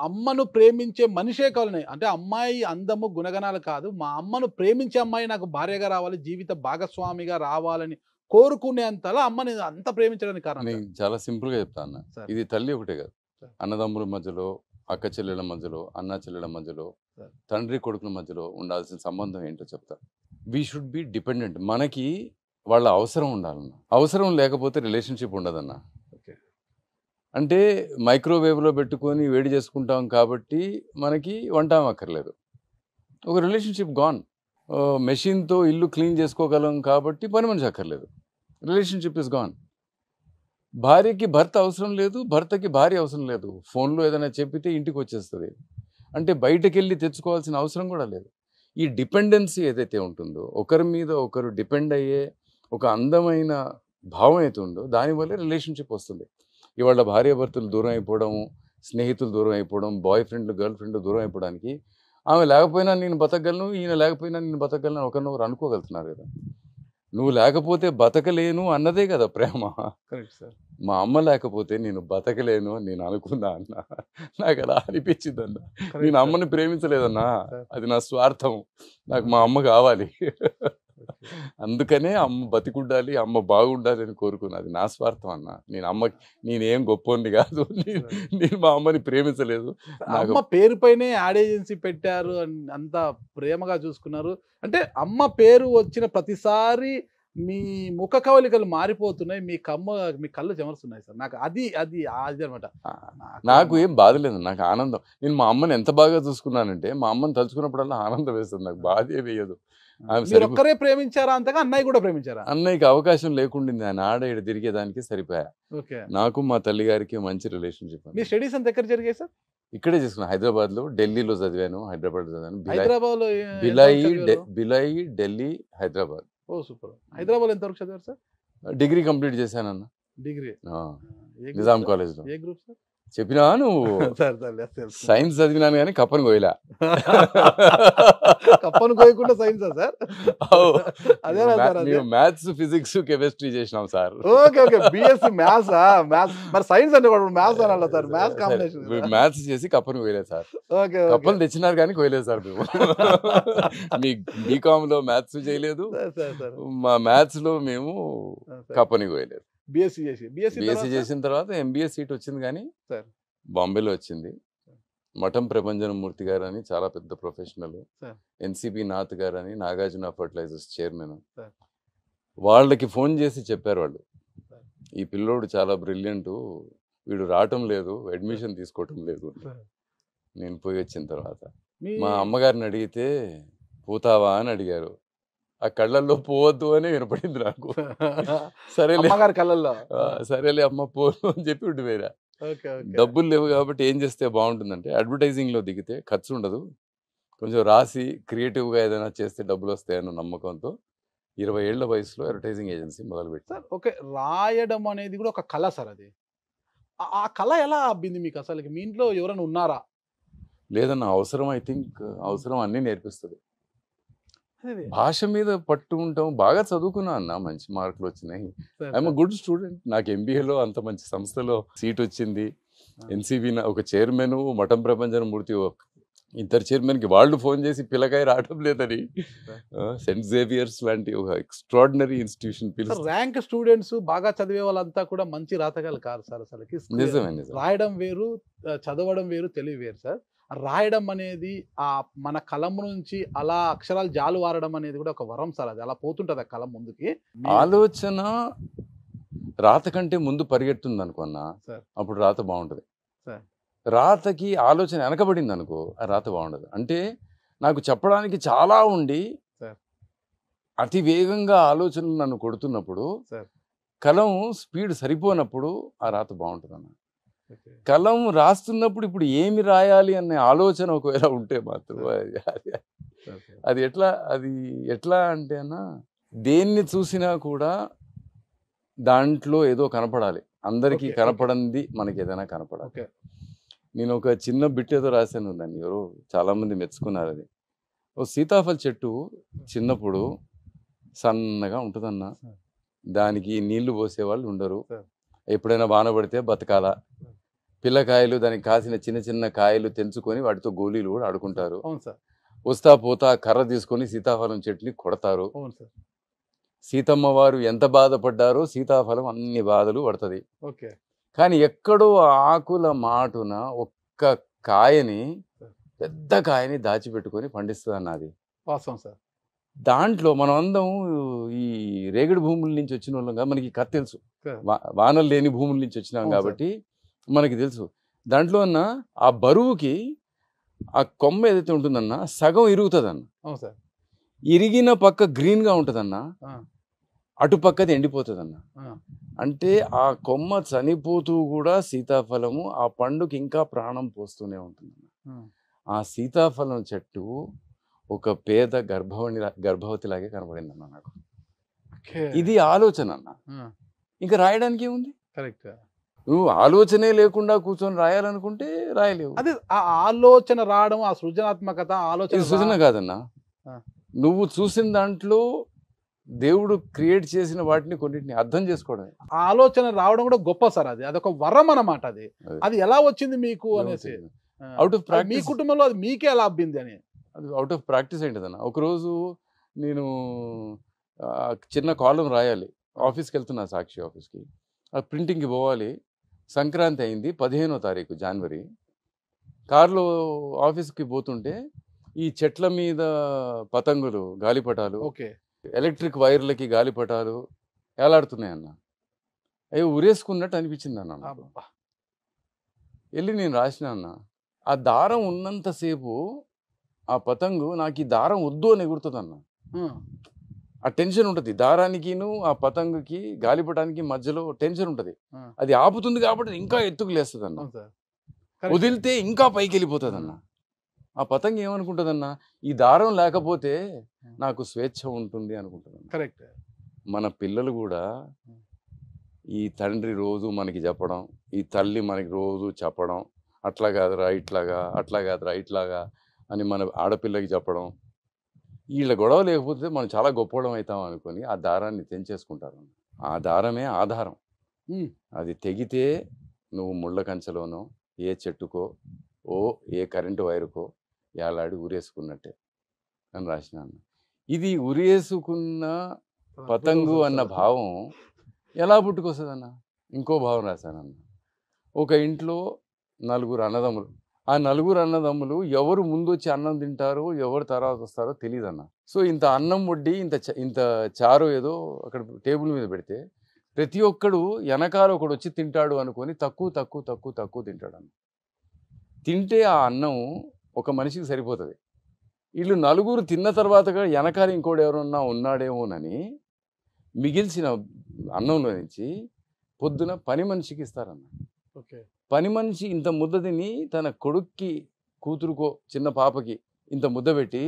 అమ్మను ప్రేమించే మనిషే కావాలని, అంటే అమ్మాయి అందము గుణగణాలు కాదు, మా అమ్మను ప్రేమించే అమ్మాయి నాకు భార్యగా రావాలి, జీవిత భాగస్వామిగా రావాలని కోరుకునేంతలా అమ్మని అంత ప్రేమించడానికి కారణం? నేను చాలా సింపుల్ గా చెప్తా అన్న. ఇది తల్లి ఒకటే కాదు, అన్నదమ్ముల మధ్యలో, అక్క చెల్లెల మధ్యలో, అన్న చెల్లెల మధ్యలో, తండ్రి కొడుకుల మధ్యలో ఉండాల్సిన సంబంధం ఏంటో చెప్తా. We should be dependent. మనకి వాళ్ళ అవసరం ఉండాలన్న. అవసరం లేకపోతే రిలేషన్షిప్ ఉండదన్న. అంటే మైక్రోవేవ్లో పెట్టుకొని వేడి చేసుకుంటాం కాబట్టి మనకి వంట అక్కర్లేదు, ఒక రిలేషన్షిప్ గాన్. మెషిన్తో ఇల్లు క్లీన్ చేసుకోగలం కాబట్టి పని మనిషి అక్కర్లేదు, రిలేషన్షిప్ ఇస్ గాన్. భార్యకి భర్త అవసరం లేదు, భర్తకి భార్య అవసరం లేదు. ఫోన్లో ఏదైనా చెప్పితే ఇంటికి వచ్చేస్తుంది, అంటే బయటకు వెళ్ళి తెచ్చుకోవాల్సిన అవసరం కూడా లేదు. ఈ డిపెండెన్సీ ఏదైతే ఉంటుందో, ఒకరి మీద ఒకరు డిపెండ్ అయ్యే ఒక అందమైన భావం అయితే ఉందో, దానివల్లే రిలేషన్షిప్ వస్తుంది. ఇవాళ భార్యాభర్తలు దూరం అయిపోవడం, స్నేహితులు దూరం అయిపోవడం, బాయ్ ఫ్రెండ్లు గర్ల్ ఫ్రెండ్లు దూరం అయిపోవడానికి, ఆమె లేకపోయినా నేను బతకగలను, ఈయన లేకపోయినా నేను బతకగలను ఒకరినొకరు అనుకోగలుగుతున్నారు కదా. నువ్వు లేకపోతే బతకలేను అన్నదే కదా ప్రేమ. Correct sir. మా అమ్మ లేకపోతే నేను బతకలేను అని నేను అనుకున్నా అన్న. నాకు అలా అనిపించింది అన్న. నేను అమ్మని ప్రేమించలేదన్నా, అది నా స్వార్థం. నాకు మా అమ్మ కావాలి, అందుకనే అమ్మ బతికుండాలి, అమ్మ బాగుండాలి అని కోరుకున్నా. అది నా స్వార్థం అన్న. నేనేం గొప్పోని కాదు, నేను మా అమ్మని ప్రేమించలేదు. అమ్మ పేరు పైనే యాడ్ ఏజెన్సీ పెట్టారు, అంత ప్రేమగా చూసుకున్నారు. అంటే అమ్మ పేరు వచ్చిన ప్రతిసారి మీ ముఖ కవలికలు మారిపోతున్నాయి, మీ కళ్ళు చెమరుస్తున్నాయి సార్. నాకు అది అనమాట. నాకు ఏం బాధ లేదు, నాకు ఆనందం. నేను మా అమ్మని ఎంత బాగా చూసుకున్నానంటే, మా అమ్మని తలుచుకున్నప్పుడల్లా ఆనందం వేస్తుంది, నాకు బాధే వేయదు. ఒక్కరే ప్రేమించారా అంతగా? అన్నయ్య కూడా ప్రేమించారా? అన్నయ్యకి అవకాశం లేకుండింది, ఆయన ఆడ ఇక్కడ తిరిగేదానికి సరిపోయా. నాకు మా తల్లి గారికి మంచి రిలేషన్షిప్. మీ స్టడీస్ అంతా ఎక్కడ జరిగాయి సార్? ఇక్కడే చేసుకున్నాను, హైదరాబాద్ లో. ఢిల్లీలో చదివాను, హైదరాబాద్ చదివాను. హైదరాబాద్ లో బిలాయి, ఢిల్లీ, హైదరాబాద్. Oh super. హైదరాబాద్ ఎంత వరకు చదివారు సార్? డిగ్రీ కంప్లీట్ చేశానన్న. డిగ్రీ నిజాం కాలేజ్ లో. ఏ గ్రూప్ సార్? చెప్పినా నువ్వు సైన్స్ చదివినాను కానీ కప్పని కోయలా. కప్పను కోయకుండా సైన్స్ సార్? అదే మ్యాథ్స్, ఫిజిక్స్, కెమిస్ట్రీ చేసినాం sir. Okay okay, BSc maths. మరి సైన్స్ అంటే మ్యాథ్స్ అనాలి సార్, మ్యాథ్స్ కాంబినేషన్. మ్యాథ్స్ చేసి కప్పను కోయలేదు సార్. కప్పలు తెచ్చినారు కానీ కోయలేదు సార్ మేము. మీ బీకామ్ లో మ్యాథ్స్ చేయలేదు, మా మ్యాథ్స్ లో మేము కప్పని కోయలేదు. బిఎస్సి చేసిన తర్వాత ఎంబీఏ సీట్ వచ్చింది కానీ బాంబేలో వచ్చింది. మఠం ప్రభంజన మూర్తి గారు అని చాలా పెద్ద ప్రొఫెషనల్, ఎన్సిపి నాథ్ గారు అని నాగార్జున ఫర్టిలైజర్స్ చైర్మన్, వాళ్ళకి ఫోన్ చేసి చెప్పారు వాళ్ళు, ఈ పిల్లోడు చాలా బ్రిలియంట్, వీడు రావటం లేదు, అడ్మిషన్ తీసుకోవటం లేదు. నేను పోయి వచ్చిన తర్వాత మా అమ్మగారిని అడిగితే పోతావా అని అడిగారు. ఆ కళ్ళల్లో పోవద్దు అని వినపడింది నాకు. సరేలే కళ్ళల్లో, సరేలే అమ్మ పోను అని చెప్పి ఉండిపోయినా. డబ్బులు లేవు కాబట్టి ఏం చేస్తే బాగుంటుందంటే, అడ్వర్టైజింగ్ లో దిగితే ఖర్చు ఉండదు, కొంచెం రాసి క్రియేటివ్ గా ఏదైనా చేస్తే డబ్బులు వస్తాయన్న నమ్మకంతో 20 ఏళ్ల వయసులో అడ్వర్టైజింగ్ ఏజెన్సీ మొదలుపెట్టారు. ఓకే, రాయడం అనేది కూడా ఒక కళ సార్. అది ఆ కళ ఎలా అబ్బింది మీకు అసలు? మీ ఇంట్లో ఎవరైనా ఉన్నారా? లేదన్న అవసరం, ఐ థింక్ అవసరం అన్నీ నేర్పిస్తుంది. అదే. భాష మీద పట్టు ఉంటాం. బాగా చదువుకున్నా అన్న, మంచి మార్కులు వచ్చినాయి. I'm good student. నాకు ఎంబీఏలో అంత మంచి సంస్థలో సీట్ వచ్చింది. ఎన్సీబీ ఒక చైర్మన్, మఠం ప్రభంజన మూర్తి ఇద్దరు చైర్మన్కి వాళ్ళు ఫోన్ చేసి పిల్లకాయ రావడం లేదని, సెయింట్ జేవియర్స్ లాంటి ఒక ఎక్స్ట్రాడినరీ ఇన్స్టిట్యూషన్ పిలుస్తారు. ర్యాంక్ స్టూడెంట్స్ బాగా చదివే వాళ్ళంతా కూడా మంచి రాతగాలు కాదు సార్. అసలుకి నిజమే. రాయడం వేరు, చదవడం వేరు, తెలివి వేరు సార్. రాయడం అనేది ఆ మన కలం నుంచి అలా అక్షరాలు జాలు వారడం అనేది కూడా ఒక వరం సార్. అది అలా పోతుంటది ఆ కలం ముందుకి. ఆలోచన రాత కంటే ముందు పరిగెడుతుంది అనుకున్నా, సార్. అప్పుడు రాత బాగుంటుంది. సార్. రాతకి ఆలోచన వెనకబడింది అనుకో, ఆ రాత బాగుండదు. అంటే నాకు చెప్పడానికి చాలా ఉండి సార్. అతి వేగంగా ఆలోచనలు నన్ను కొడుతున్నప్పుడు, సార్. కలం స్పీడ్ సరిపోనప్పుడు ఆ రాత బాగుంటుంది అన్న. కలం రాస్తున్నప్పుడు ఇప్పుడు ఏమి రాయాలి అనే ఆలోచన ఒకవేళ ఉంటే మాత్రం అది ఎట్లా అంటే అన్న, దేన్ని చూసినా కూడా దాంట్లో ఏదో కనపడాలి. అందరికీ కనపడంది మనకి ఏదైనా కనపడాలి. నేను ఒక చిన్న బిట్ ఏదో రాశాను, దాన్ని ఎవరో చాలా మంది మెచ్చుకున్నారు. అది ఓ సీతాఫల చెట్టు చిన్నప్పుడు సన్నగా ఉంటుందన్న, దానికి నీళ్లు పోసేవాళ్ళు ఉండరు. ఎప్పుడైనా వాన పడితే బతకాల. పిల్లకాయలు దానికి కాసిన చిన్న చిన్న కాయలు తెంచుకొని వాటితో గోళీలు కూడా ఆడుకుంటారు. వస్తా పోతా కర్ర తీసుకొని సీతాఫలం చెట్టుని కొడతారు. సీతమ్మ వారు ఎంత బాధపడ్డారో సీతాఫలం అన్ని బాధలు పడుతుంది. కానీ ఎక్కడో ఆకుల మాటున ఒక్క కాయని, పెద్ద కాయని దాచిపెట్టుకొని పండిస్తుంది అన్నది వాస్తవం సార్. దాంట్లో మనం అందరం ఈ రేగడి భూముల నుంచి వచ్చిన వాళ్ళం, మనకి కథ తెలుసు. వానలు లేని భూముల నుంచి వచ్చినాం కాబట్టి మనకి తెలుసు. దాంట్లో అన్న ఆ బరువుకి ఆ కొమ్మ ఏదైతే ఉంటుందన్న సగం ఇరుగుతుందన్న. ఇరిగిన పక్క గ్రీన్గా ఉంటుందన్న, అటుపక్కది ఎండిపోతుందన్న. అంటే ఆ కొమ్మ చనిపోతూ కూడా సీతాఫలము ఆ పండుకి ఇంకా ప్రాణం పోస్తూనే ఉంటుందన్న. ఆ సీతాఫలం చెట్టు ఒక పేద గర్భవతిలాగే కనబడిందన్న నాకు. ఇది ఆలోచన అన్న. ఇంకా రాయడానికి ఏముంది? కరెక్ట్. నువ్వు ఆలోచనే లేకుండా కూర్చొని రాయాలనుకుంటే రాయలేవు. అదే ఆ ఆలోచన రావడం, ఆ సృజనాత్మకత ఆలోచన. సృజన కాదన్నా, నువ్వు చూసిన దాంట్లో దేవుడు క్రియేట్ చేసిన వాటిని కొన్నిటిని అర్థం చేసుకోవడం. ఆలోచన రావడం కూడా గొప్ప సార్. అదొక వరం అన్నమాట. అది ఎలా వచ్చింది మీకు అనేసి, అవుట్ ఆఫ్ ప్రాక్టీస్. మీ కుటుంబంలో అది మీకే ఎలా అబ్బింది అని? అది అవుట్ ఆఫ్ ప్రాక్టీస్ ఏంటిదన్న. ఒకరోజు నేను చిన్న కాలం రాయాలి, ఆఫీస్కి వెళ్తున్నా, సాక్షి ఆఫీస్కి. ఆ ప్రింటింగ్కి పోవాలి. సంక్రాంతి అయింది, 15వ తారీఖు జనవరి. కారులో ఆఫీస్కి పోతుంటే ఈ చెట్ల మీద పతంగులు, గాలిపటాలు, ఎలక్ట్రిక్ వైర్లకి గాలిపటాలు ఏలాడుతున్నాయన్న. అవి ఉరేసుకున్నట్టు అనిపించింది అన్న. వెళ్ళి నేను రాసిన అన్న, ఆ దారం ఉన్నంతసేపు ఆ పతంగు నాకు ఈ దారం వద్దు అని ఎగురుతుంది అన్న. ఆ టెన్షన్ ఉంటుంది దారానికిను ఆ పతంగుకి, గాలిపటానికి మధ్యలో టెన్షన్ ఉంటుంది. అది ఆపుతుంది కాబట్టి ఇంకా ఎత్తుకు లేస్తుంది అన్న. వదిలితే ఇంకా పైకి వెళ్ళిపోతుంది అన్న. ఆ పతంగి ఏమనుకుంటుందన్న, ఈ దారం లేకపోతే నాకు స్వేచ్ఛ ఉంటుంది అనుకుంటుంది. కరెక్ట్. మన పిల్లలు కూడా ఈ తండ్రి రోజు మనకి చెప్పడం, ఈ తల్లి మనకి రోజు చెప్పడం, అట్లా కాదురా ఇట్లాగా, అట్లా కాదురా ఇట్లాగా అని మన ఆడపిల్లకి చెప్పడం, వీళ్ళ గొడవ లేకపోతే మనం చాలా గొప్పవడం అవుతాం అనుకొని ఆ దారాన్ని తెంచేసుకుంటారు. ఆ దారమే ఆధారం. అది తెగితే నువ్వు ముళ్ళ కంచెలోనో ఏ చెట్టుకో ఏ కరెంటు వైరుకో ఏలాడి ఉరేసుకున్నట్టే అని రాసినాను. ఇది ఉరేసుకున్న పతంగు అన్న భావం ఎలా పుట్టుకొస్తుందన్న? ఇంకో భావం రాశానన్న. ఒక ఇంట్లో 4 అన్నదమ్ములు. ఆ 4 అన్నదమ్ములు ఎవరు ముందు వచ్చి అన్నం తింటారో, ఎవరు తర్వాత వస్తారో తెలియదు అన్న. సో ఇంత అన్నం వడ్డీ, ఇంత చారు ఏదో అక్కడ టేబుల్ మీద పెడితే ప్రతి ఒక్కడు వెనకాల ఒకడు వచ్చి తింటాడు అనుకొని తక్కువ తింటాడు అన్న. తింటే ఆ అన్నం ఒక మనిషికి సరిపోతుంది. వీళ్ళు 4 తిన్న తర్వాత వెనకాల ఇంకోటి ఎవరన్నా ఉన్నాడేమోనని మిగిల్చిన అన్నంలో నుంచి పొద్దున పని మనిషికి ఇస్తారన్న. పని మనిషి ఇంత ముద్ద తిని తన కొడుక్కి, కూతురుకో, చిన్న పాపకి ఇంత ముద్ద పెట్టి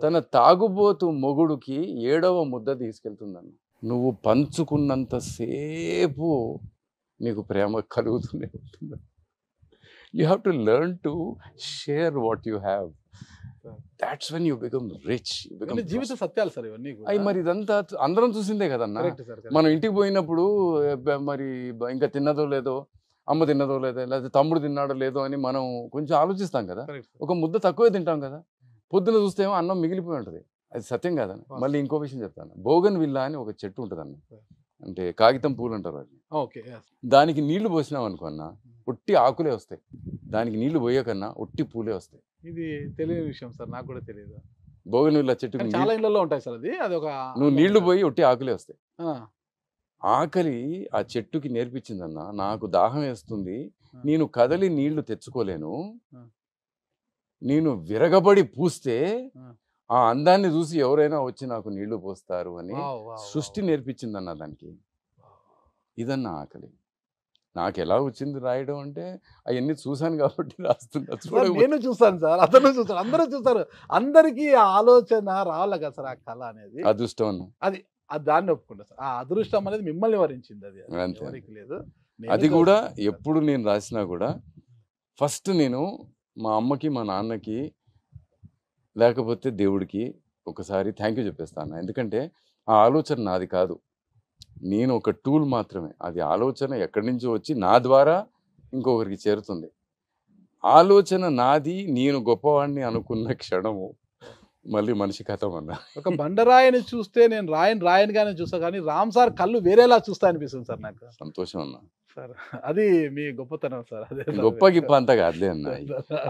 తన తాగుబోతు మొగుడుకి 7వ ముద్ద తీసుకెళ్తుందన్న. నువ్వు పంచుకున్నంతసేపు నీకు ప్రేమ కలుగుతూనే ఉంటుంది. You have to learn to share what you have. That's when you become rich. జీవిత సత్యాలు సార్ ఇవన్నీ. అవి మరి ఇదంతా అందరం చూసిందే కదన్నా. మనం ఇంటికి పోయినప్పుడు మరి ఇంకా తిన్నదో లేదో, అమ్మ తిన్నదో లేదో, లేకపోతే తమ్ముడు తిన్నాడో లేదో అని మనం కొంచెం ఆలోచిస్తాం కదా. ఒక ముద్ద తక్కువే తింటాం కదా. పొద్దున చూస్తే ఏమో అన్నం మిగిలిపోయి ఉంటుంది. అది సత్యం కాదని. మళ్ళీ ఇంకో విషయం చెప్తాను. బోగన్ విల్లా అని ఒక చెట్టు ఉంటుంది అన్న, అంటే కాగితం పూలు అంటారు అది. దానికి నీళ్లు పోసినాం అనుకున్నా ఒట్టి ఆకులే వస్తాయి. దానికి నీళ్లు పోయకన్నా ఒట్టి పూలే వస్తాయి. ఇది తెలియని విషయం సార్, నాకు కూడా తెలియదు. బోగన్ విల్లా చెట్టు చాలా ఇళ్లలో ఉంటాయి సార్. అది ఒక నువ్వు నీళ్లు పోయి ఒట్టి ఆకులే వస్తాయి. ఆకలి ఆ చెట్టుకి నేర్పించిందన్న, నాకు దాహం వేస్తుంది, నేను కదలి నీళ్లు తెచ్చుకోలేను, నేను విరగబడి పూస్తే ఆ అందాన్ని చూసి ఎవరైనా వచ్చి నాకు నీళ్లు పోస్తారు అని సృష్టి నేర్పించిందన్న దానికి. ఇదన్న ఆకలి. నాకు ఎలా వచ్చింది రాయడం అంటే అవన్నీ చూశాను కాబట్టి రాస్తున్నా. నేను చూస్తాను సార్, అతను చూస్తాను, అందరూ చూస్తారు. అందరికీ ఆ ఆలోచన రావాలి కదా సార్. ఆ కళ అనేది అదృష్టం అన్న. అది దాన్ని ఒప్పుకుంటా సార్. ఆ అదృష్టం అనేది మిమ్మల్ని వరించింది. అది ఎవరికి లేదు. అది కూడా ఎప్పుడు నేను రాసినా కూడా ఫస్ట్ నేను మా అమ్మకి మా నాన్నకి లేకపోతే దేవుడికి ఒకసారి థ్యాంక్ యూ చెప్పేస్తాను. ఎందుకంటే ఆ ఆలోచన నాది కాదు, నేను ఒక టూల్ మాత్రమే. అది ఆలోచన ఎక్కడి నుంచో వచ్చి నా ద్వారా ఇంకొకరికి చేరుతుంది. ఆలోచన నాది, నేను గొప్పవాడిని అనుకున్న క్షణము మళ్ళీ మనిషి కథం అన్న. ఒక బండరాయిని చూస్తే నేను రాయనిగానే చూస్తా, కానీ రామ్ సార్ కళ్ళు వేరేలా చూస్తా అనిపిస్తుంది సార్ నాకు. సంతోషం అన్న సార్. అది మీ గొప్పతనం సార్. అదే గొప్ప గిప్ప అంతా కాదులే అన్న.